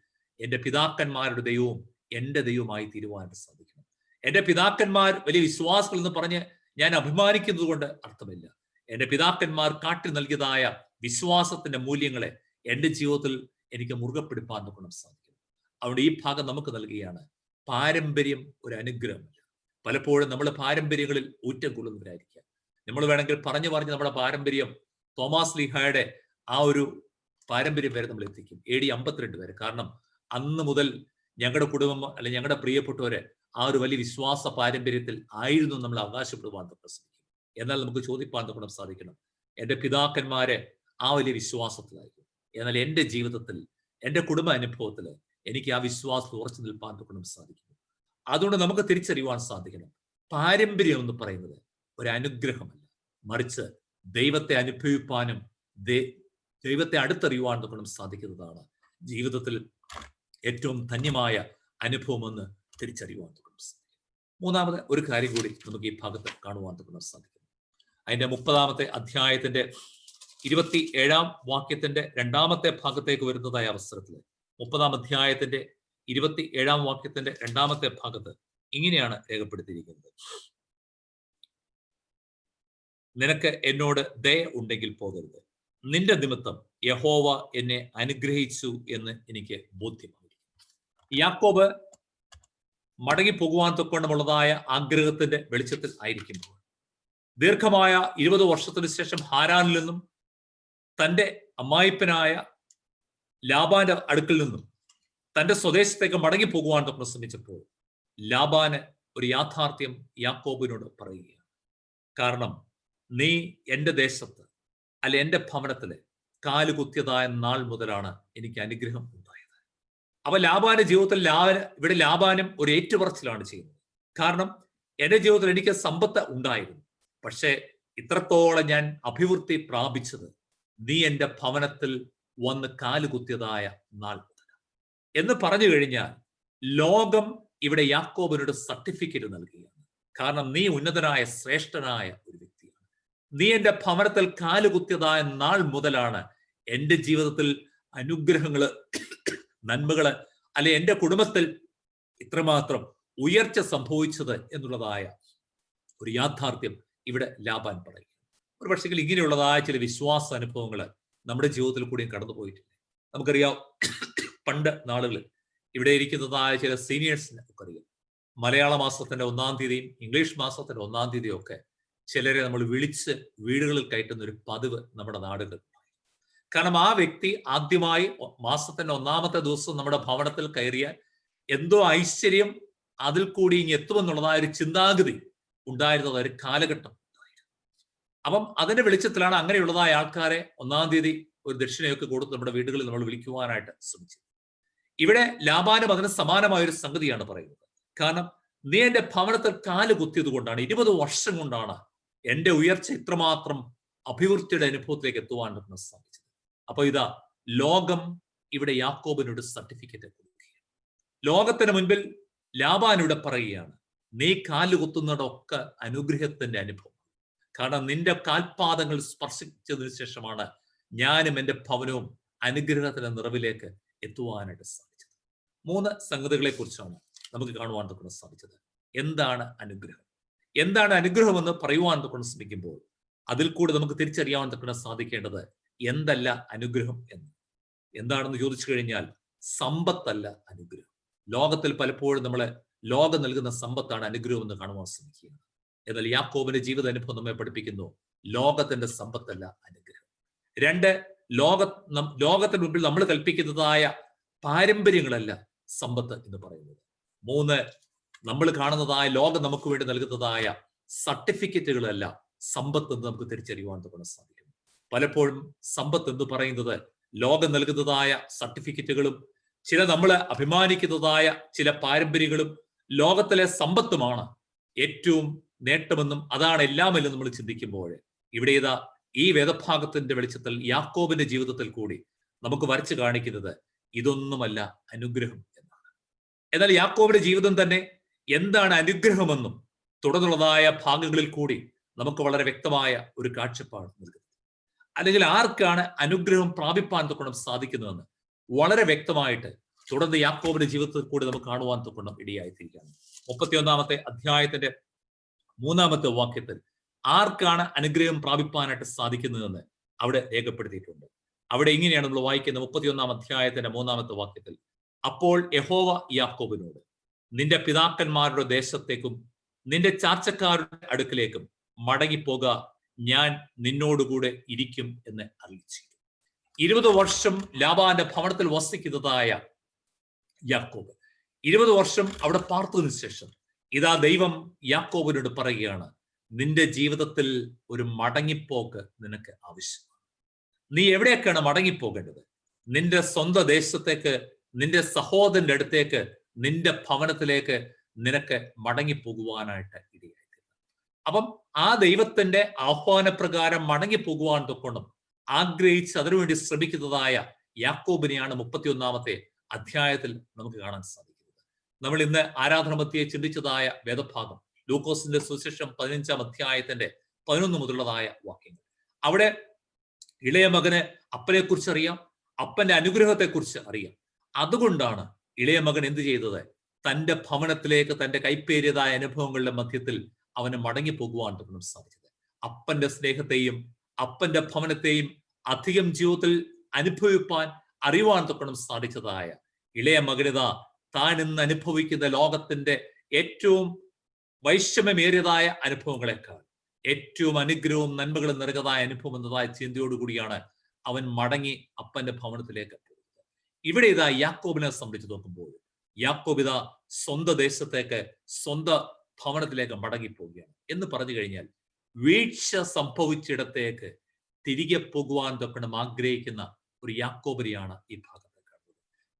എന്റെ പിതാക്കന്മാരുടെ ദൈവവും എന്റെ ദൈവമായി തീരുവാനായിട്ട് സാധിക്കണം. എന്റെ പിതാക്കന്മാർ വലിയ വിശ്വാസികൾ എന്ന് പറഞ്ഞ് ഞാൻ അഭിമാനിക്കുന്നത് കൊണ്ട് അർത്ഥമില്ല. എന്റെ പിതാക്കന്മാർ കാട്ടി നൽകിയതായ വിശ്വാസത്തിന്റെ മൂല്യങ്ങളെ എന്റെ ജീവിതത്തിൽ എനിക്ക് മുറുകെ പിടിപ്പാൻ തൊക്കണം സാധിക്കണം. അവിടെ ഈ ഭാഗം നമുക്ക് നൽകുകയാണ്. പാരമ്പര്യം ഒരു അനുഗ്രഹമല്ല. പലപ്പോഴും നമ്മൾ പാരമ്പര്യങ്ങളിൽ ഊറ്റം കൊള്ളുന്നവരായിരിക്കാം. നമ്മൾ വേണമെങ്കിൽ പറഞ്ഞു നമ്മുടെ പാരമ്പര്യം തോമാസ് ലീഹായുടെ ആ ഒരു പാരമ്പര്യം വരെ നമ്മൾ എത്തിക്കും, AD 52 വരെ. കാരണം അന്ന് മുതൽ ഞങ്ങളുടെ കുടുംബം അല്ലെങ്കിൽ ഞങ്ങളുടെ പ്രിയപ്പെട്ടവരെ ആ ഒരു വലിയ വിശ്വാസ പാരമ്പര്യത്തിൽ ആയിരുന്നു നമ്മൾ അവകാശപ്പെടുവാൻ ശ്രമിക്കും. എന്നാൽ നമുക്ക് ചോദിപ്പാൻ തൊക്കണം സാധിക്കണം, എന്റെ പിതാക്കന്മാരെ ആ വലിയ വിശ്വാസത്തിലായിരുന്നു. എന്നാൽ എന്റെ ജീവിതത്തിൽ എന്റെ കുടുംബ അനുഭവത്തിൽ എനിക്ക് ആ വിശ്വാസത്തിൽ ഉറച്ചു നിൽപ്പാൻ തൊക്കണം സാധിക്കുന്നു. അതുകൊണ്ട് നമുക്ക് തിരിച്ചറിയുവാൻ സാധിക്കണം, പാരമ്പര്യം എന്ന് പറയുന്നത് ഒരു അനുഗ്രഹമല്ല, മറിച്ച് ദൈവത്തെ അനുഭവിപ്പാനും ദൈവത്തെ അടുത്തറിയുവാൻ തൊക്കണം സാധിക്കുന്നതാണ് ജീവിതത്തിൽ ഏറ്റവും ധന്യമായ അനുഭവമെന്ന് തിരിച്ചറിയുവാൻ തൊക്കണം സാധിക്കും. മൂന്നാമത് ഒരു കാര്യം കൂടി നമുക്ക് ഈ ഭാഗത്ത് കാണുവാൻ തൊക്കണം സാധിക്കും. അതിന്റെ 30-ാമത്തെ അധ്യായത്തിന്റെ 27-ാം വാക്യത്തിന്റെ 2-ാമത്തെ ഭാഗത്തേക്ക് വരുന്നതായ അവസരത്തിൽ 30-ാം അധ്യായത്തിന്റെ 27-ാം വാക്യത്തിന്റെ 2-ാമത്തെ ഭാഗത്ത് ഇങ്ങനെയാണ് രേഖപ്പെടുത്തിയിരിക്കുന്നത്, നിനക്ക് എന്നോട് ദയ ഉണ്ടെങ്കിൽ പോകരുത്, നിന്റെ നിമിത്തം യഹോവ എന്നെ അനുഗ്രഹിച്ചു എന്ന് എനിക്ക് ബോധ്യമായി. യാക്കോബ് മടങ്ങി പോകുവാൻ തൊക്കൊണ്ടുമുള്ളതായ ആഗ്രഹത്തിന്റെ വെളിച്ചത്തിൽ ആയിരിക്കുമ്പോൾ ദീർഘമായ 20 വർഷത്തിന് ശേഷം ഹാരാനിൽ നിന്നും തന്റെ അമ്മായിപ്പനായ ലാബാന്റെ അടുക്കൽ നിന്നും തന്റെ സ്വദേശത്തേക്ക് മടങ്ങി പോകുവാൻ തൊക്കെ ശ്രമിച്ചപ്പോൾ ലാബാന് ഒരു യാഥാർത്ഥ്യം യാക്കോബിനോട് പറയുകയാണ്. കാരണം നീ എന്റെ ദേശത്ത് അല്ലെ എന്റെ ഭവനത്തില് കാലുകുത്തിയതായ നാൾ മുതലാണ് എനിക്ക് അനുഗ്രഹം ഉണ്ടായത്. അപ്പൊ ലാബാന്റെ ജീവിതത്തിൽ ഇവിടെ ലാബാനും ഒരു ഏറ്റുപറച്ചിലാണ് ചെയ്യുന്നത്. കാരണം എന്റെ ജീവിതത്തിൽ എനിക്ക് സമ്പത്ത് ഉണ്ടായിരുന്നു, പക്ഷേ ഇത്രത്തോളം ഞാൻ അഭിവൃദ്ധി പ്രാപിച്ചത് നീ എന്റെ ഭവനത്തിൽ വന്ന് കാലുകുത്തിയതായ നാൾ മുതലാണ് എന്ന് പറഞ്ഞു കഴിഞ്ഞാൽ ലോകം ഇവിടെ യാക്കോബിനോട് സർട്ടിഫിക്കറ്റ് നൽകുകയാണ്. കാരണം നീ ഉന്നതനായ ശ്രേഷ്ഠനായ ഒരു വ്യക്തിയാണ്. നീ എന്റെ ഭവനത്തിൽ കാലുകുത്തിയതായ നാൾ മുതലാണ് എന്റെ ജീവിതത്തിൽ അനുഗ്രഹങ്ങള്, നന്മകള്, അല്ലെ എന്റെ കുടുംബത്തിൽ ഇത്രമാത്രം ഉയർച്ച സംഭവിച്ചത് എന്നുള്ളതായ ഒരു യാഥാർത്ഥ്യം ഇവിടെ ലാബാൻ പറയും. ഒരു പക്ഷേ ഇങ്ങനെയുള്ളതായ ചില വിശ്വാസ അനുഭവങ്ങൾ നമ്മുടെ ജീവിതത്തിൽ കൂടിയും കടന്നുപോയിട്ടില്ല. നമുക്കറിയാം, പണ്ട് നാളുകളിൽ ഇവിടെ ഇരിക്കുന്നതായ ചില സീനിയേഴ്സിനെ ഒക്കെ അറിയാം, മലയാള മാസത്തിന്റെ 1-ാം തീയതിയും ഇംഗ്ലീഷ് മാസത്തിന്റെ 1-ാം തീയതിയും ഒക്കെ ചിലരെ നമ്മൾ വിളിച്ച് വീടുകളിൽ കയറ്റുന്ന ഒരു പതിവ് നമ്മുടെ നാടുകളിൽ. കാരണം ആ വ്യക്തി ആദ്യമായി മാസത്തിന്റെ 1-ാമത്തെ ദിവസം നമ്മുടെ ഭവനത്തിൽ കയറിയാൽ എന്തോ ഐശ്വര്യം അതിൽ കൂടി ഇങ്ങ് എത്തുമെന്നുള്ളതായ ഒരു ചിന്താഗതി ഉണ്ടായിരുന്നത് ഒരു കാലഘട്ടം ഉണ്ടായിരുന്നു. അപ്പം അതിന്റെ വെളിച്ചത്തിലാണ് അങ്ങനെയുള്ളതായ ആൾക്കാരെ 1-ാം തീയതി ഒരു ദക്ഷിണയൊക്കെ കൊടുത്ത് നമ്മുടെ വീടുകളിൽ നമ്മൾ വിളിക്കുവാനായിട്ട് ശ്രമിച്ചത്. ഇവിടെ ലാബാനും അതിന് സമാനമായ ഒരു സംഗതിയാണ് പറയുന്നത്. കാരണം നീ എന്റെ ഭവനത്തിൽ കാല് കുത്തിയത് കൊണ്ടാണ്, 20 വർഷം കൊണ്ടാണ് എന്റെ ഉയർച്ച ഇത്രമാത്രം അഭിവൃദ്ധിയുടെ അനുഭവത്തിലേക്ക് എത്തുവാൻ സാധിച്ചത്. അപ്പൊ ഇതാ ലോകം ഇവിടെ യാക്കോബിനോട് സർട്ടിഫിക്കറ്റ് കൊടുക്കുകയാണ്. ലോകത്തിന് മുൻപിൽ ലാബാനിവിടെ പറയുകയാണ്, നീ കാലുകുത്തുന്നതൊക്കെ അനുഗ്രഹത്തിന്റെ അനുഭവം. കാരണം നിന്റെ കാൽപാദങ്ങൾ സ്പർശിച്ചതിന് ശേഷമാണ് ഞാനും എന്റെ ഭവനവും അനുഗ്രഹത്തിന്റെ നിറവിലേക്ക് എത്തുവാനായിട്ട് സാധിച്ചത്. 3 സംഗതികളെ കുറിച്ചാണ് നമുക്ക് കാണുവാൻ തൊക്കെ സാധിച്ചത്. എന്താണ് അനുഗ്രഹം? എന്താണ് അനുഗ്രഹം എന്ന് പറയുവാൻ തൊക്കെ ശ്രമിക്കുമ്പോൾ അതിൽ കൂടെ നമുക്ക് തിരിച്ചറിയാൻ തൊക്കെ സാധിക്കേണ്ടത് എന്തല്ല അനുഗ്രഹം എന്ന്. എന്താണെന്ന് ചോദിച്ചു കഴിഞ്ഞാൽ സമ്പത്തല്ല അനുഗ്രഹം. ലോകത്തിൽ പലപ്പോഴും നമ്മളെ ലോകം നൽകുന്ന സമ്പത്താണ് അനുഗ്രഹം എന്ന് കാണുവാൻ ശ്രമിക്കുക. എന്നാൽ യാക്കോബിന്റെ ജീവിത അനുഭവം നമ്മെ പഠിപ്പിക്കുന്നു ലോകത്തിന്റെ സമ്പത്തല്ല അനുഗ്രഹം. 2, ലോകത്തിന് മുമ്പിൽ നമ്മൾ കൽപ്പിക്കുന്നതായ പാരമ്പര്യങ്ങളല്ല സമ്പത്ത് എന്ന് പറയുന്നത്. 3, നമ്മൾ കാണുന്നതായ ലോകം നമുക്ക് വേണ്ടി നൽകുന്നതായ സർട്ടിഫിക്കറ്റുകളല്ല സമ്പത്ത് എന്ന് നമുക്ക് തിരിച്ചറിയുവാൻ തുടങ്ങാൻ സാധിക്കും. പലപ്പോഴും സമ്പത്ത് എന്ന് പറയുന്നത് ലോകം നൽകുന്നതായ സർട്ടിഫിക്കറ്റുകളും ചില നമ്മൾ അഭിമാനിക്കുന്നതായ ചില പാരമ്പര്യങ്ങളും ലോകത്തിലെ സമ്പത്തുമാണ് ഏറ്റവും നേട്ടമെന്നും അതാണ് എല്ലാമെന്നും നമ്മൾ ചിന്തിക്കുമ്പോൾ ഇവിടെ ഇതാ ഈ വേദഭാഗത്തിന്റെ വെളിച്ചത്തിൽ യാക്കോബിന്റെ ജീവിതത്തിൽ കൂടി നമുക്ക് വരച്ചു കാണിക്കുന്നത് ഇതൊന്നുമല്ല അനുഗ്രഹം എന്നാണ്. എന്നാൽ യാക്കോബിന്റെ ജീവിതം തന്നെ എന്താണ് അനുഗ്രഹമെന്നും തുടർന്നുള്ളതായ ഭാഗങ്ങളിൽ കൂടി നമുക്ക് വളരെ വ്യക്തമായ ഒരു കാഴ്ചപ്പാട് നൽകുന്നത്. അല്ലെങ്കിൽ ആർക്കാണ് അനുഗ്രഹം പ്രാപിപ്പാൻ തൊക്കണം സാധിക്കുന്നതെന്ന് വളരെ വ്യക്തമായിട്ട് തുടർന്ന് യാക്കോബിന്റെ ജീവിതത്തിൽ കൂടി നമുക്ക് കാണുവാൻ തൊക്കണം ഇടയായിത്തീരുകയാണ്. 31-ാമത്തെ അധ്യായത്തിന്റെ 3-ാമത്തെ വാക്യത്തിൽ ആർക്കാണ് അനുഗ്രഹം പ്രാപിപ്പാനായിട്ട് സാധിക്കുന്നതെന്ന് അവിടെ രേഖപ്പെടുത്തിയിട്ടുണ്ട്. അവിടെ ഇങ്ങനെയാണ് നമ്മൾ വായിക്കുന്നത് 31-ാം അധ്യായത്തിന്റെ 3-ാമത്തെ വാക്യത്തിൽ, അപ്പോൾ യഹോവ യാക്കോബിനോട് നിന്റെ പിതാക്കന്മാരുടെ ദേശത്തേക്കും നിന്റെ ചാർച്ചക്കാരുടെ അടുക്കിലേക്കും മടങ്ങിപ്പോക, ഞാൻ നിന്നോടുകൂടെ ഇരിക്കും എന്ന് അറിയിച്ചു. 20 വർഷം ലാബാന്റെ ഭവനത്തിൽ വസിക്കുന്നതായ യാക്കോബ് 20 വർഷം അവിടെ പാർത്തതിനു ശേഷം ഇതാ ദൈവം യാക്കോബിനോട് പറയുകയാണ്, നിന്റെ ജീവിതത്തിൽ ഒരു മടങ്ങിപ്പോക്ക് നിനക്ക് ആവശ്യമാണ്. നീ എവിടെയൊക്കെയാണ് മടങ്ങിപ്പോകേണ്ടത്? നിന്റെ സ്വന്തം ദേശത്തേക്ക്, നിന്റെ സഹോദരന്റെ അടുത്തേക്ക്, നിന്റെ ഭവനത്തിലേക്ക് നിനക്ക് മടങ്ങിപ്പോകുവാനായിട്ട് ഇടയായി. അപ്പം ആ ദൈവത്തിന്റെ ആഹ്വാനപ്രകാരം മടങ്ങിപ്പോകുവാൻ തൊക്കണം ആഗ്രഹിച്ച് അതിനുവേണ്ടി ശ്രമിക്കുന്നതായ യാക്കോബിനെയാണ് 31-ാമത്തെ അധ്യായത്തിൽ നമുക്ക് കാണാൻ സാധിക്കുന്നത്. നമ്മൾ ഇന്ന് ആരാധന മധ്യേ ചിന്തിച്ചതായ വേദഭാഗം ലൂക്കോസിന്റെ സുവിശേഷം 15-ാം അധ്യായത്തിന്റെ 11 മുതലുള്ളതായ വാക്യങ്ങൾ. അവിടെ ഇളയ മകന് അപ്പനെ കുറിച്ച് അറിയാം, അപ്പന്റെ അനുഗ്രഹത്തെ കുറിച്ച് അറിയാം. അതുകൊണ്ടാണ് ഇളയ മകൻ എന്ത് ചെയ്തത്? തന്റെ ഭവനത്തിലേക്ക് തന്റെ കൈപ്പേറിയതായ അനുഭവങ്ങളുടെ മധ്യത്തിൽ അവന് മടങ്ങിപ്പോകുവാൻ തുടങ്ങും സാധിച്ചത്. അപ്പന്റെ സ്നേഹത്തെയും അപ്പന്റെ ഭവനത്തെയും അധികം ജീവിതത്തിൽ അനുഭവിപ്പാൻ അറിയുവാൻ തൊക്കണം സാധിച്ചതായ ഇളയ മകനിത താൻ ഇന്ന് അനുഭവിക്കുന്ന ലോകത്തിന്റെ ഏറ്റവും വൈഷമ്യമേറിയതായ അനുഭവങ്ങളെക്കാൾ ഏറ്റവും അനുഗ്രഹവും നന്മകളും നിറഞ്ഞതായ അനുഭവം എന്നതായ ചിന്തയോടുകൂടിയാണ് അവൻ മടങ്ങി അപ്പന്റെ ഭവനത്തിലേക്ക് പോകുന്നത്. ഇവിടെ ഇതാ യാക്കോബിനെ സംബന്ധിച്ച് നോക്കുമ്പോൾ യാക്കോബ് ഇതാ സ്വന്തം ദേശത്തേക്ക്, സ്വന്തം ഭവനത്തിലേക്ക് മടങ്ങിപ്പോവുകയാണ്. എന്ന് പറഞ്ഞു കഴിഞ്ഞാൽ വീഴ്ച സംഭവിച്ചിടത്തേക്ക് തിരികെ പോകുവാൻ തൊക്കണം ആഗ്രഹിക്കുന്ന ഒരു യാക്കോബിനെയാണ് ഈ ഭാഗത്ത് കാണുന്നത്.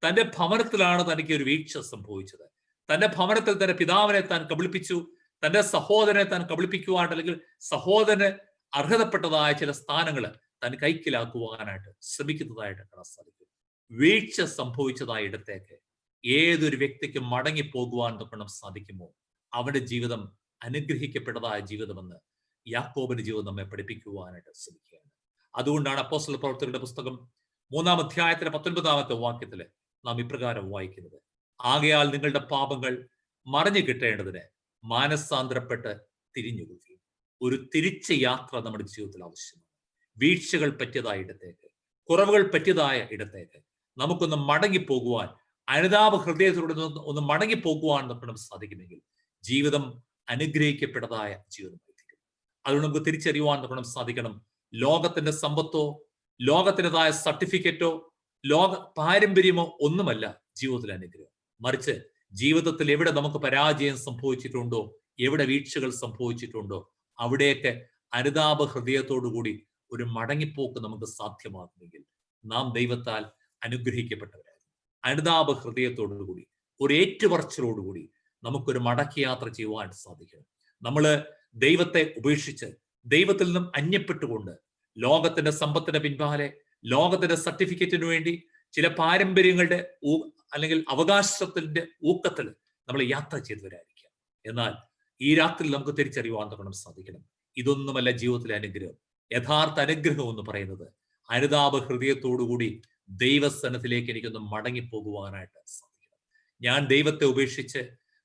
തന്റെ ഭവനത്തിലാണ് തനിക്ക് ഒരു വീഴ്ച സംഭവിച്ചത്. തന്റെ ഭവനത്തിൽ തന്റെ പിതാവിനെ താൻ കബളിപ്പിച്ചു, തന്റെ സഹോദരനെ താൻ കബളിപ്പിക്കുവാൻ, അല്ലെങ്കിൽ സഹോദരന് അർഹതപ്പെട്ടതായ ചില സ്ഥാനങ്ങൾ താൻ കൈക്കലാക്കുവാനായിട്ട് ശ്രമിക്കുന്നതായിട്ട് കാണാൻ സാധിക്കും. വീഴ്ച സംഭവിച്ചതായ ഇടത്തേക്ക് ഏതൊരു വ്യക്തിക്ക് മടങ്ങി പോകുവാൻ തൊക്കണം സാധിക്കുമോ അവന്റെ ജീവിതം അനുഗ്രഹിക്കപ്പെട്ടതായ ജീവിതമെന്ന് യാക്കോബിന്റെ ജീവിതം നമ്മെ പഠിപ്പിക്കുവാനായിട്ട് ശ്രമിക്കുകയാണ്. അതുകൊണ്ടാണ് അപ്പോസ്തല പ്രവർത്തകരുടെ പുസ്തകം 3-ാം അധ്യായത്തിലെ 19-ാമത്തെ വാക്യത്തില് നാം ഇപ്രകാരം വായിക്കുന്നത്, ആകയാൽ നിങ്ങളുടെ പാപങ്ങൾ മറഞ്ഞു കിട്ടേണ്ടതിന് മാനസാന്തരപ്പെട്ട് തിരിഞ്ഞുകൊള്ളുകയും. ഒരു തിരിച്ച യാത്ര നമ്മുടെ ജീവിതത്തിൽ ആവശ്യമാണ്. വീഴ്ചകൾ പറ്റിയതായ ഇടത്തേക്ക്, കുറവുകൾ പറ്റിയതായ ഇടത്തേക്ക് നമുക്കൊന്ന് മടങ്ങിപ്പോകുവാൻ, അനുതാപ ഹൃദയത്തോടെ ഒന്ന് മടങ്ങിപ്പോകുവാൻ നമുക്ക് സാധിക്കുമെങ്കിൽ ജീവിതം അനുഗ്രഹിക്കപ്പെട്ടതായ ജീവിതമായി തീരും. അതുകൊണ്ട് നമുക്ക് തിരിച്ചറിയുവാൻ നമുക്ക് സാധിക്കണം, ലോകത്തിന്റെ സമ്പത്തോ ലോകത്തിൻ്റെതായ സർട്ടിഫിക്കറ്റോ ലോക പാരമ്പര്യമോ ഒന്നുമല്ല ജീവിതത്തിൽ അനുഗ്രഹം. മറിച്ച് ജീവിതത്തിൽ എവിടെ നമുക്ക് പരാജയം സംഭവിച്ചിട്ടുണ്ടോ, എവിടെ വീഴ്ചകൾ സംഭവിച്ചിട്ടുണ്ടോ, അവിടെയൊക്കെ അനുതാപ ഹൃദയത്തോടുകൂടി ഒരു മടങ്ങിപ്പോക്ക് നമുക്ക് സാധ്യമാകുമെങ്കിൽ നാം ദൈവത്താൽ അനുഗ്രഹിക്കപ്പെട്ടവരാണ്. അനുതാപ ഹൃദയത്തോടുകൂടി ഒരു ഏറ്റുപറച്ചിലോടുകൂടി നമുക്കൊരു മടക്കി യാത്ര ചെയ്യുവാൻ സാധിക്കണം. നമ്മൾ ദൈവത്തെ ഉപേക്ഷിച്ച് ദൈവത്തിൽ നിന്നും അന്യപ്പെട്ടുകൊണ്ട് ലോകത്തിന്റെ സമ്പത്തിന്റെ പിൻപാലെ, ലോകത്തിന്റെ സർട്ടിഫിക്കറ്റിന് വേണ്ടി, ചില പാരമ്പര്യങ്ങളുടെ അല്ലെങ്കിൽ അവകാശത്തിന്റെ ഊക്കത്തിൽ നമ്മൾ യാത്ര ചെയ്തവരായിരിക്കാം. എന്നാൽ ഈ രാത്രി നമുക്ക് തിരിച്ചറിയുവാൻ തുടങ്ങണം സാധിക്കണം, ഇതൊന്നുമല്ല ജീവിതത്തിലെ അനുഗ്രഹം. യഥാർത്ഥ അനുഗ്രഹം എന്ന് പറയുന്നത് അനുതാപ ഹൃദയത്തോടുകൂടി ദൈവസ്ഥാനത്തിലേക്ക് എനിക്കൊന്ന് മടങ്ങിപ്പോകുവാനായിട്ട് സാധിക്കണം. ഞാൻ ദൈവത്തെ ഉപേക്ഷിച്ച്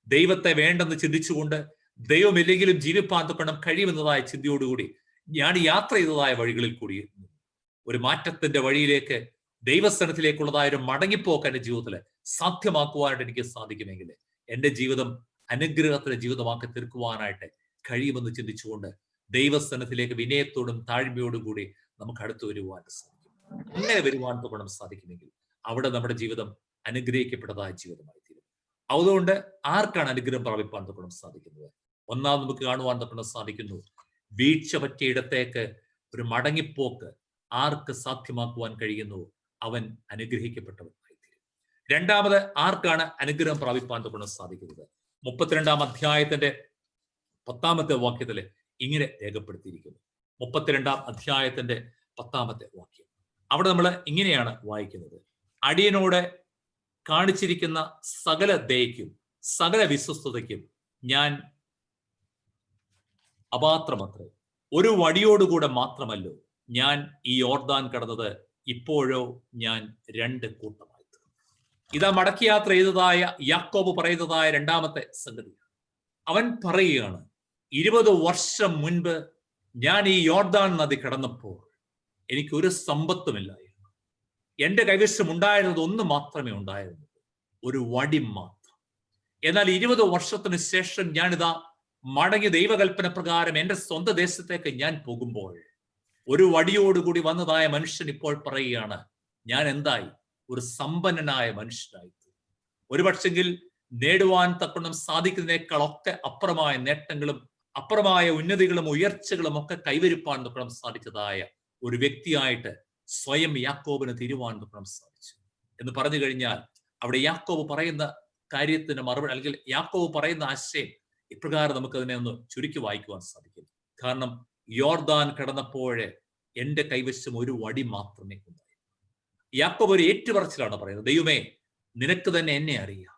ദൈവത്തെ വേണ്ടെന്ന് ചിന്തിച്ചുകൊണ്ട് ദൈവമില്ലെങ്കിലും ജീവിപ്പാൻ തൊക്കണം കഴിയുമെന്നതായ ചിന്തയോടുകൂടി ഞാൻ യാത്ര ചെയ്തതായ വഴികളിൽ കൂടി ഒരു മാറ്റത്തിന്റെ വഴിയിലേക്ക്, ദൈവസ്ഥാനത്തിലേക്കുള്ളതായ ഒരു മടങ്ങിപ്പോക്ക് എന്റെ ജീവിതത്തിൽ സാധ്യമാക്കുവാനായിട്ട് എനിക്ക് സാധിക്കുമെങ്കിൽ എന്റെ ജീവിതം അനുഗ്രഹത്തിന്റെ ജീവിതമാക്കി തീർക്കുവാനായിട്ട് കഴിയുമെന്ന് ചിന്തിച്ചുകൊണ്ട് ദൈവസ്ഥാനത്തിലേക്ക് വിനയത്തോടും താഴ്മയോടും കൂടി നമുക്ക് അടുത്ത് വരുവാൻ സാധിക്കും. അങ്ങനെ വരുവാൻ നമുക്ക് സാധിക്കുമെങ്കിൽ അവിടെ നമ്മുടെ ജീവിതം അനുഗ്രഹിക്കപ്പെട്ടതായ ജീവിതമായി തീരും. അതുകൊണ്ട് ആർക്കാണ് അനുഗ്രഹം പ്രാപിപ്പാൻ നമുക്ക് സാധിക്കുന്നത്? ഒന്നാമത് നമുക്ക് കാണുവാൻ നമുക്ക് സാധിക്കുന്നു, വീഴ്ച പറ്റിയ ഇടത്തേക്ക് ഒരു മടങ്ങിപ്പോക്ക് ആർക്ക് സാധ്യമാക്കുവാൻ കഴിയുന്നു, അവൻ അനുഗ്രഹിക്കപ്പെട്ടവനായി തീരും. രണ്ടാമത് ആർക്കാണ് അനുഗ്രഹം പ്രാപിപ്പാൻ നമുക്ക് സാധിക്കുന്നത്? 32-ാം അധ്യായത്തിന്റെ 10-ാമത്തെ വാക്യത്തില് ഇങ്ങനെ രേഖപ്പെടുത്തിയിരിക്കുന്നു. 32-ാം അധ്യായത്തിന്റെ 10-ാമത്തെ വാക്യം. അവിടെ നമ്മൾ ഇങ്ങനെയാണ് വായിക്കുന്നത്: അടിയനോട് കാണിച്ചിരിക്കുന്ന സകല ദയയ്ക്കും സകല വിശ്വസ്തതയ്ക്കും ഞാൻ അപാത്രമത്രേ. ഒരു വടിയോടുകൂടെ മാത്രമല്ലോ ഞാൻ ഈ യോർദാൻ കടന്നത്, ഇപ്പോഴോ ഞാൻ 2 കൂട്ടമായി. ഇതാ മടക്കി യാത്ര ചെയ്തതായ യാക്കോബ് പറയുന്നതായ രണ്ടാമത്തെ സംഗതിയാണ്. അവൻ പറയുകയാണ്, 20 വർഷം മുൻപ് ഞാൻ ഈ യോർദാൻ നദി കടന്നപ്പോൾ എനിക്കൊരു സമ്പത്തുമില്ലായിരുന്നു. എന്റെ കൈവശം ഉണ്ടായിരുന്നത് ഒന്ന് മാത്രമേ ഉണ്ടായിരുന്നുള്ളൂ, ഒരു വടി മാത്രം. എന്നാൽ 20 വർഷത്തിന് ശേഷം ഞാനിതാ മടങ്ങി ദൈവകൽപ്പന പ്രകാരം എന്റെ സ്വന്തം ദേശത്തേക്ക് ഞാൻ പോകുമ്പോൾ ഒരു വടിയോടുകൂടി വന്നതായ മനുഷ്യൻ ഇപ്പോൾ പറയുകയാണ്, ഞാൻ എന്തായി? ഒരു സമ്പന്നനായ മനുഷ്യനായി. ഒരു പക്ഷെങ്കിൽ നേടുവാൻ തക്കണം സാധിക്കുന്നതിനേക്കാളൊക്കെ അപ്പുറമായ നേട്ടങ്ങളും അപ്പുറമായ ഉന്നതികളും ഉയർച്ചകളും ഒക്കെ കൈവരിപ്പാൻ തക്കണം സാധിച്ചതായ ഒരു വ്യക്തിയായിട്ട് സ്വയം യാക്കോബിന് തിരുവാൻ തക്കണം സാധിച്ചു എന്ന് പറഞ്ഞു കഴിഞ്ഞാൽ, അവിടെ യാക്കോബ് പറയുന്ന കാര്യത്തിന് മറുപടി, അല്ലെങ്കിൽ യാക്കോബ് പറയുന്ന ആശയം ഇപ്രകാരം നമുക്കതിനെ ഒന്ന് ചുരുക്കി വായിക്കുവാൻ സാധിക്കും. കാരണം യോർദാൻ കടന്നപ്പോഴേ എന്റെ കൈവശം ഒരു വടി മാത്രമേ ഉണ്ടായിരുന്നു. യാക്കോബ് ഒരു ഏറ്റുപറച്ചിലാണ് പറയുന്നത്, ദൈവമേ, നിനക്ക് തന്നെ എന്നെ അറിയാം.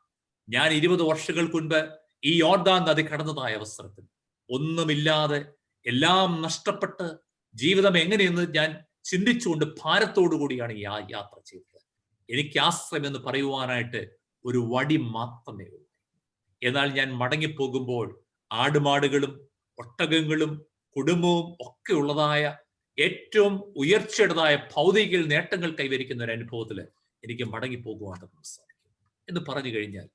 ഞാൻ 20 വർഷങ്ങൾക്ക് മുൻപ് ഈ യോർദാൻ നദി കടന്നതായ അവസരത്തിൽ ഒന്നുമില്ലാതെ എല്ലാം നഷ്ടപ്പെട്ട് ജീവിതം എങ്ങനെയെന്ന് ഞാൻ ചിന്തിച്ചുകൊണ്ട് ഭാരത്തോടു കൂടിയാണ് ഈ യാത്ര ചെയ്തത്. എനിക്ക് ആശ്രയം എന്ന് പറയുവാനായിട്ട് ഒരു വടി മാത്രമേ ഉള്ളൂ. എന്നാൽ ഞാൻ മടങ്ങിപ്പോകുമ്പോൾ ആടുമാടുകളും ഒട്ടകങ്ങളും കുടുംബവും ഒക്കെ ഉള്ളതായ ഏറ്റവും ഉയർച്ചയുടേതായ ഭൗതിക നേട്ടങ്ങൾ കൈവരിക്കുന്ന ഒരു അനുഭവത്തിൽ എനിക്ക് മടങ്ങിപ്പോകുവാൻ സാധിക്കും എന്ന് പറഞ്ഞു കഴിഞ്ഞാൽ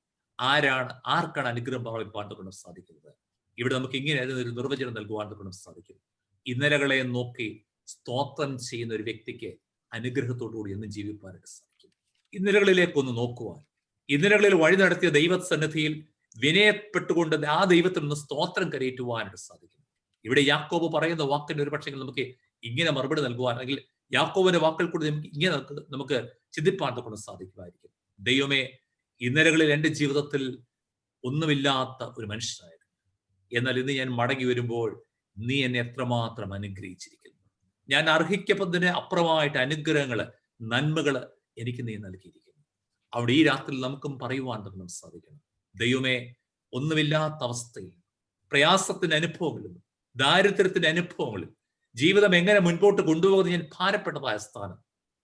ആർക്കാണ് അനുഗ്രഹം പ്രാപിപ്പാൻ സാധിക്കുന്നത്? ഇവിടെ നമുക്ക് ഇങ്ങനെ ഒരു നിർവചനം നൽകുവാൻ സാധിക്കും. ഇന്നലകളെ നോക്കി സ്തോത്രം ചെയ്യുന്ന ഒരു വ്യക്തിക്ക് അനുഗ്രഹത്തോടുകൂടി എന്നും ജീവിപ്പാനായിട്ട് സാധിക്കും. ഇന്നലകളിലേക്കൊന്ന് നോക്കുവാൻ, ഇന്നലകളിൽ വഴി നടത്തിയ ദൈവസന്നിധിയിൽ വിനയപ്പെട്ടുകൊണ്ട് ആ ദൈവത്തിൽ നിന്ന് സ്തോത്രം കരയേറ്റുവാനായിട്ട് സാധിക്കും. ഇവിടെ യാക്കോബ് പറയുന്ന വാക്കിന് ഒരു പക്ഷേ നമുക്ക് ഇങ്ങനെ മറുപടി നൽകുവാൻ, അല്ലെങ്കിൽ യാക്കോബിന്റെ വാക്കുകൾ കൂടി ഇങ്ങനെ നമുക്ക് ചിന്തിപ്പാൻ കൊണ്ട് സാധിക്കുമായിരിക്കും. ദൈവമേ, ഇന്നലകളിൽ എൻ്റെ ജീവിതത്തിൽ ഒന്നുമില്ലാത്ത ഒരു മനുഷ്യനായിരുന്നു. എന്നാൽ ഇന്ന് ഞാൻ മടങ്ങി വരുമ്പോൾ നീ എന്നെ എത്രമാത്രം അനുഗ്രഹിച്ചിരിക്കുന്നു. ഞാൻ അർഹിക്കപ്പെട്ടതിന് അപ്പുറമായിട്ട് അനുഗ്രഹങ്ങള്, നന്മകള് എനിക്ക് നീ നൽകിയിരിക്കുന്നു. അവിടെ ഈ രാത്രി നമുക്കും പറയുവാൻ നമുക്ക് സാധിക്കണം, ദൈവമേ, ഒന്നുമില്ലാത്ത അവസ്ഥയിൽ, പ്രയാസത്തിന്റെ അനുഭവങ്ങളിലും ദാരിദ്ര്യത്തിന്റെ അനുഭവങ്ങളിൽ ജീവിതം എങ്ങനെ മുൻപോട്ട് കൊണ്ടുപോകുന്നത് ഞാൻ ഭാരപ്പെട്ടതായ സ്ഥാനം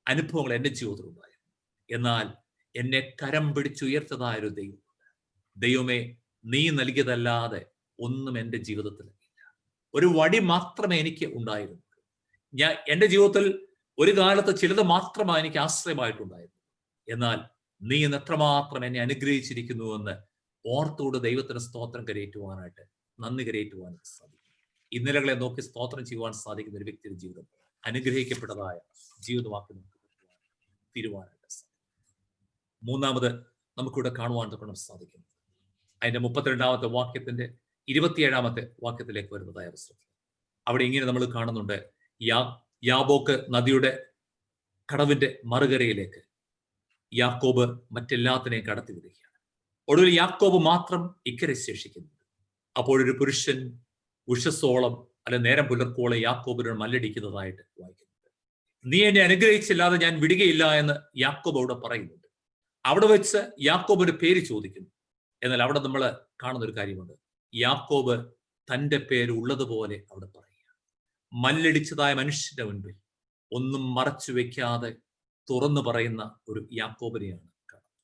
അനുഭവങ്ങൾ എൻ്റെ ജീവിതത്തിൽ ഉണ്ടായിരുന്നു. എന്നാൽ എന്നെ കരം പിടിച്ചുയർത്തതായ ഒരു ദൈവമുണ്ട്. ദൈവമേ, നീ നൽകിയതല്ലാതെ ഒന്നും എൻ്റെ ജീവിതത്തിൽ ഇല്ല. ഒരു വടി മാത്രമേ എനിക്ക് ഉണ്ടായിരുന്നു. എൻ്റെ ജീവിതത്തിൽ ഒരു കാലത്ത് ചിലത് മാത്രമാണ് എനിക്ക് ആശ്രയമായിട്ടുണ്ടായിരുന്നു. എന്നാൽ നീ ഇന്ന് എത്രമാത്രം എന്നെ അനുഗ്രഹിച്ചിരിക്കുന്നുവെന്ന് ഓർത്തോട് ദൈവത്തിന് സ്തോത്രം കരയേറ്റുവാനായിട്ട്, നന്ദി കരയേറ്റുവാനായിട്ട് സാധിക്കും. ഇന്നലകളെ നോക്കി സ്തോത്രം ചെയ്യുവാൻ സാധിക്കുന്ന ഒരു വ്യക്തിയുടെ ജീവിതം അനുഗ്രഹിക്കപ്പെട്ടതായ ജീവിതമാക്കി നമുക്ക് തീരുവാനായിട്ട് സാധിക്കും. മൂന്നാമത് നമുക്കിവിടെ കാണുവാൻ തൊക്കണം സാധിക്കും. അതിന്റെ 32-ാമത്തെ വാക്യത്തിന്റെ 27-ാമത്തെ വാക്യത്തിലേക്ക് വരുന്നതായ അവസരത്തിൽ അവിടെ ഇങ്ങനെ നമ്മൾ കാണുന്നുണ്ട്, യാബോക്ക് നദിയുടെ കടവിന്റെ മറുകരയിലേക്ക് യാക്കോബ് മറ്റെല്ലാത്തിനെയും കടത്തി വിടുകയാണ്. ഒടുവിൽ യാക്കോബ് മാത്രം ഇക്കരെ ശേഷിക്കുന്നുണ്ട്. അപ്പോഴൊരു പുരുഷൻ ഉഷസ്സോളം അല്ലെ നേരം പുലർക്കോളം യാക്കോബിനോട് മല്ലടിക്കുന്നതായിട്ട് വായിക്കുന്നുണ്ട്. നീ എന്നെ അനുഗ്രഹിച്ചില്ലാതെ ഞാൻ വിടുകയില്ല എന്ന് യാക്കോബ് അവിടെ പറയുന്നുണ്ട്. അവിടെ വെച്ച് യാക്കോബിന്റെ പേര് ചോദിക്കുന്നു. എന്നാൽ അവിടെ നമ്മൾ കാണുന്ന ഒരു കാര്യമുണ്ട്, യാക്കോബ് തന്റെ പേര് ഉള്ളതുപോലെ അവിടെ പറയുക. മല്ലടിച്ചതായ മനുഷ്യന്റെ മുൻപിൽ ഒന്നും മറച്ചു വെക്കാതെ തുറന്നു പറയുന്ന ഒരു യാക്കോബിനെയാണ് കാണുന്നത്.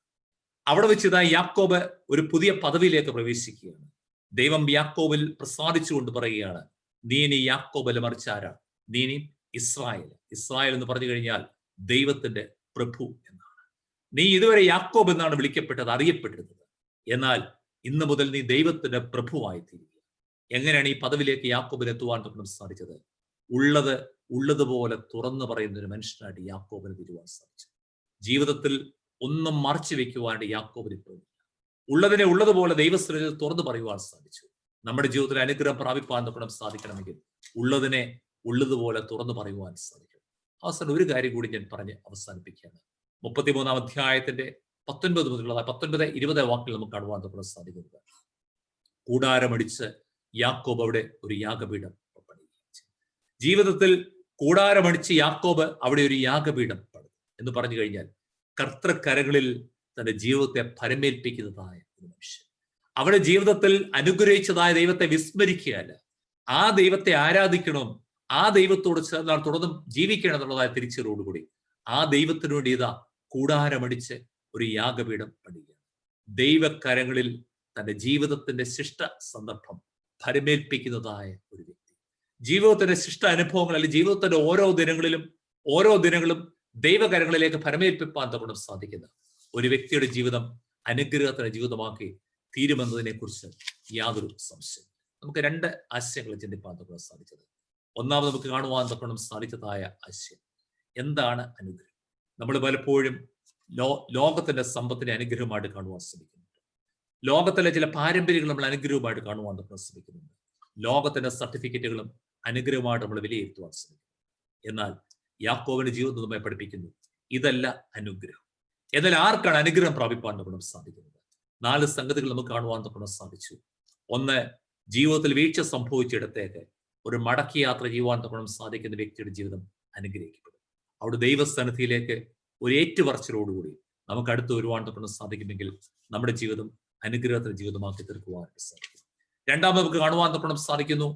അവിടെ വെച്ച് ഇതാ യാക്കോബ് ഒരു പുതിയ പദവിയിലേക്ക് പ്രവേശിക്കുകയാണ്. ദൈവം യാക്കോബിൽ പ്രസാദിച്ചുകൊണ്ട് പറയുകയാണ്, നീ ഇനി യാക്കോബല്ല, മറിച്ചാരാണ്? നീ ഇനി ഇസ്രായേൽ. ഇസ്രായേൽ എന്ന് പറഞ്ഞു കഴിഞ്ഞാൽ ദൈവത്തിന്റെ പ്രഭു എന്നാണ്. നീ ഇതുവരെ യാക്കോബ് എന്നാണ് വിളിക്കപ്പെട്ടത്, അറിയപ്പെട്ടിരുന്നത്. എന്നാൽ ഇന്ന് മുതൽ നീ ദൈവത്തിന്റെ പ്രഭുവായി തീരുക. എങ്ങനെയാണ് ഈ പദവിയിലേക്ക് യാക്കോബിന് എത്തുവാൻ നമുക്ക് സാധിച്ചത്? ഉള്ളത് ഉള്ളതുപോലെ തുറന്നു പറയുന്ന ഒരു മനുഷ്യനായിട്ട് യാക്കോബിന് തീരുവാൻ സാധിച്ചു. ജീവിതത്തിൽ ഒന്നും മറച്ചു വെക്കുവാനായിട്ട് യാക്കോബിന് തോന്നി. ഉള്ളതിനെ ഉള്ളതുപോലെ ദൈവസ്ഥിതിയിൽ തുറന്നു പറയുവാൻ സാധിച്ചു. നമ്മുടെ ജീവിതത്തിൽ അനുഗ്രഹം പ്രാപിപ്പാൻ നമുക്ക് സാധിക്കണമെങ്കിൽ ഉള്ളതിനെ ഉള്ളതുപോലെ തുറന്നു പറയുവാൻ സാധിക്കും. അവസാനം ഒരു കാര്യം കൂടി ഞാൻ പറഞ്ഞ് അവസാനിപ്പിക്കുകയാണ്. 33 അധ്യായത്തിന്റെ 19 മുതലുള്ള 19-20 വാക്കിൽ നമുക്ക് കാണുവാൻ നമുക്ക് സാധിക്കുന്നത്, കൂടാരമടിച്ച് യാക്കോബ് അവിടെ ഒരു യാഗപീഠം പണിയുകയും. ജീവിതത്തിൽ കൂടാരമടിച്ച് യാക്കോബ് അവിടെ ഒരു യാഗപീഠം പണിതു എന്ന് പറഞ്ഞു കഴിഞ്ഞാൽ കർത്തൃക്കരകളിൽ തന്റെ ജീവിതത്തെ പരമേൽപ്പിക്കുന്നതായ ഒരു മനുഷ്യൻ. അവിടെ ജീവിതത്തിൽ അനുഗ്രഹിച്ചതായ ദൈവത്തെ വിസ്മരിക്കുകയല്ല, ആ ദൈവത്തെ ആരാധിക്കണം, ആ ദൈവത്തോട് ചേർന്നാൽ തുടർന്നും ജീവിക്കണം എന്നുള്ളതായ തിരിച്ചറിവോടുകൂടി ആ ദൈവത്തിനു വേണ്ടി ഇതാ കൂടാരമടിച്ച് ഒരു യാഗപീഠം പണിയുക. ദൈവകരങ്ങളിൽ തന്റെ ജീവിതത്തിന്റെ ശിഷ്ട സന്ദർഭം പരമേൽപ്പിക്കുന്നതായ ഒരു വ്യക്തി. ജീവിതത്തിന്റെ ശിഷ്ട അനുഭവങ്ങൾ അല്ലെങ്കിൽ ജീവിതത്തിന്റെ ഓരോ ദിനങ്ങളും ദൈവകരങ്ങളിലേക്ക് പരമേൽപ്പിപ്പാൻ തകൊണ്ട് സാധിക്കുന്ന ഒരു വ്യക്തിയുടെ ജീവിതം അനുഗ്രഹത്തിന്റെ ജീവിതമാക്കി തീരുമെന്നതിനെ കുറിച്ച് യാതൊരു സംശയം. നമുക്ക് 2 ആശയങ്ങൾ ചിന്തിപ്പാൻ തക്കൊണ്ട് സാധിച്ചത്. ഒന്നാമത് നമുക്ക് കാണുവാൻ തക്കൊണ്ട് സാധിച്ചതായ ആശയം എന്താണ് അനുഗ്രഹം. നമ്മൾ പലപ്പോഴും ലോകത്തിന്റെ സമ്പത്തിനെ അനുഗ്രഹമായിട്ട് കാണുവാൻ ശ്രമിക്കുന്നുണ്ട്. ലോകത്തിലെ ചില പാരമ്പര്യങ്ങൾ നമ്മൾ അനുഗ്രഹമായിട്ട് കാണുവാൻ തക്കൊണ്ട് ശ്രമിക്കുന്നുണ്ട്. ലോകത്തിന്റെ സർട്ടിഫിക്കറ്റുകളും അനുഗ്രഹമായിട്ട് നമ്മൾ വിലയിരുത്തുവാൻ ശ്രമിക്കുന്നു. എന്നാൽ യാക്കോബിന്റെ ജീവിതം നമ്മെ പഠിപ്പിക്കുന്നു, ഇതല്ല അനുഗ്രഹം. എന്നാൽ ആർക്കാണ് അനുഗ്രഹം പ്രാപിപ്പാൻ നമുക്ക് സാധിക്കുന്നത്? 4 സംഗതികൾ നമുക്ക് കാണുവാൻ നമുക്ക് സാധിച്ചു. ഒന്ന്, ജീവിതത്തിൽ വീഴ്ച സംഭവിച്ചിടത്തേക്ക് ഒരു മടക്കി യാത്ര ചെയ്യുവാൻ നമുക്ക് സാധിക്കുന്ന വ്യക്തിയുടെ ജീവിതം അനുഗ്രഹിക്കപ്പെടും. അവിടെ ദൈവസ്ഥാനത്തിലേക്ക് ഒരു ഏറ്റുപറച്ചിലോടുകൂടി നമുക്ക് അടുത്ത് വരുവാൻ നമുക്ക് സാധിക്കുമെങ്കിൽ നമ്മുടെ ജീവിതം അനുഗ്രഹത്തിന്റെ ജീവിതമാക്കി തീർക്കുവാനായിട്ട് സാധിക്കും. രണ്ടാമത് നമുക്ക് കാണുവാൻ നമുക്ക് സാധിക്കുന്നു,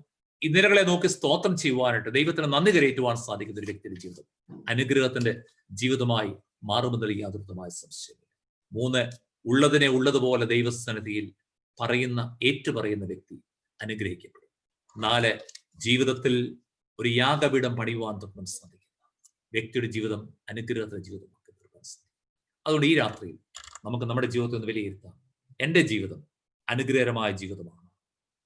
ഈ നിരകളെ നോക്കി സ്തോത്രം ചെയ്യുവാനായിട്ട് ദൈവത്തിന് നന്ദി കരയേറ്റുവാൻ സാധിക്കുന്ന ഒരു വ്യക്തിയുടെ ജീവിതം അനുഗ്രഹത്തിന്റെ ജീവിതമായി മാറുമെന്നുള്ള യാതൊരുമായ സംശയമില്ല. 3, ഉള്ളതിനെ ഉള്ളതുപോലെ ദൈവസന്നിധിയിൽ ഏറ്റുപറയുന്ന വ്യക്തി അനുഗ്രഹിക്കപ്പെടും. 4, ജീവിതത്തിൽ ഒരു യാഗപീഠം പണിയുവാൻ തൊട്ടും സാധിക്കുന്ന വ്യക്തിയുടെ ജീവിതം അനുഗ്രഹത്തിന്റെ ജീവിതമാക്കി തീർക്കാൻ സാധിക്കും. അതുകൊണ്ട് ഈ രാത്രിയിൽ നമുക്ക് നമ്മുടെ ജീവിതത്തെ ഒന്ന് വിലയിരുത്താം. എൻ്റെ ജീവിതം അനുഗ്രഹകരമായ ജീവിതമാണ്.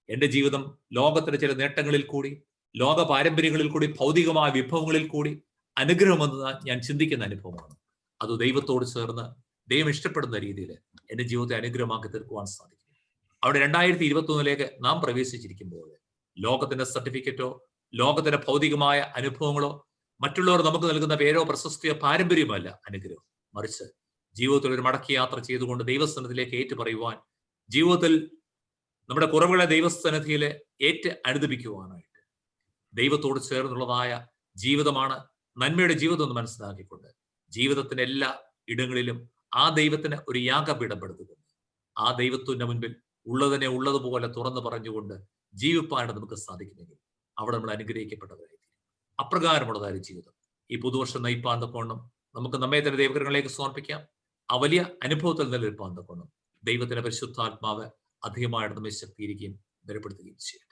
എൻ്റെ ജീവിതം ലോകത്തിന്റെ ചില നേട്ടങ്ങളിൽ കൂടി, ലോക പാരമ്പര്യങ്ങളിൽ കൂടി, ഭൗതികമായ വിഭവങ്ങളിൽ കൂടി അനുഗ്രഹമെന്ന് ഞാൻ ചിന്തിക്കുന്ന അനുഭവമാണ്. അത് ദൈവത്തോട് ചേർന്ന് ദൈവം ഇഷ്ടപ്പെടുന്ന രീതിയിൽ എൻ്റെ ജീവിതത്തെ അനുഗ്രഹമാക്കി തീർക്കുവാൻ സാധിക്കും. അവിടെ 2021 നാം പ്രവേശിച്ചിരിക്കുമ്പോൾ ലോകത്തിന്റെ സർട്ടിഫിക്കറ്റോ ലോകത്തിന്റെ ഭൗതികമായ അനുഭവങ്ങളോ മറ്റുള്ളവർ നമുക്ക് നൽകുന്ന പേരോ പ്രശസ്തിയോ പാരമ്പര്യമല്ല അനുഗ്രഹം. മറിച്ച് ജീവിതത്തിൽ ഒരു മടക്കി യാത്ര ചെയ്തുകൊണ്ട് ദൈവസ്ഥാനത്തിലേക്ക് ഏറ്റുപറയുവാൻ, ജീവിതത്തിൽ നമ്മുടെ കുറവുകളെ ദൈവസ്ഥാനത്തിയിൽ അനുദപിക്കുവാനായിട്ട് ദൈവത്തോട് ചേർന്നുള്ളതായ ജീവിതമാണ് നന്മയുടെ ജീവിതം എന്ന് മനസ്സിലാക്കിക്കൊണ്ട് ജീവിതത്തിന്റെ എല്ലാ ഇടങ്ങളിലും ആ ദൈവത്തിന് ഒരു യാഗപീഠപ്പെടുത്തുന്നു. ആ ദൈവത്തിന്റെ മുൻപിൽ ഉള്ളതിനെ ഉള്ളതുപോലെ തുറന്നു പറഞ്ഞുകൊണ്ട് ജീവിപ്പാനായിട്ട് നമുക്ക് സാധിക്കുമെങ്കിൽ അവിടെ നമ്മൾ അനുഗ്രഹിക്കപ്പെട്ടവരായിരിക്കും. അപ്രകാരമുള്ളതായ ജീവിതം ഈ പുതുവർഷം നയിപ്പാൻ തക്കോണം നമുക്ക് നമ്മെ തന്നെ ദൈവകരങ്ങളിലേക്ക് സമർപ്പിക്കാം. ആ വലിയ അനുഭവത്തിൽ നിലനിൽപ്പാൻ തക്കോണം ദൈവത്തിന്റെ പരിശുദ്ധാത്മാവ് അധികമായിട്ട് നമ്മെ ശക്തിയിരിക്കുകയും ബലപ്പെടുത്തുകയും ചെയ്യും.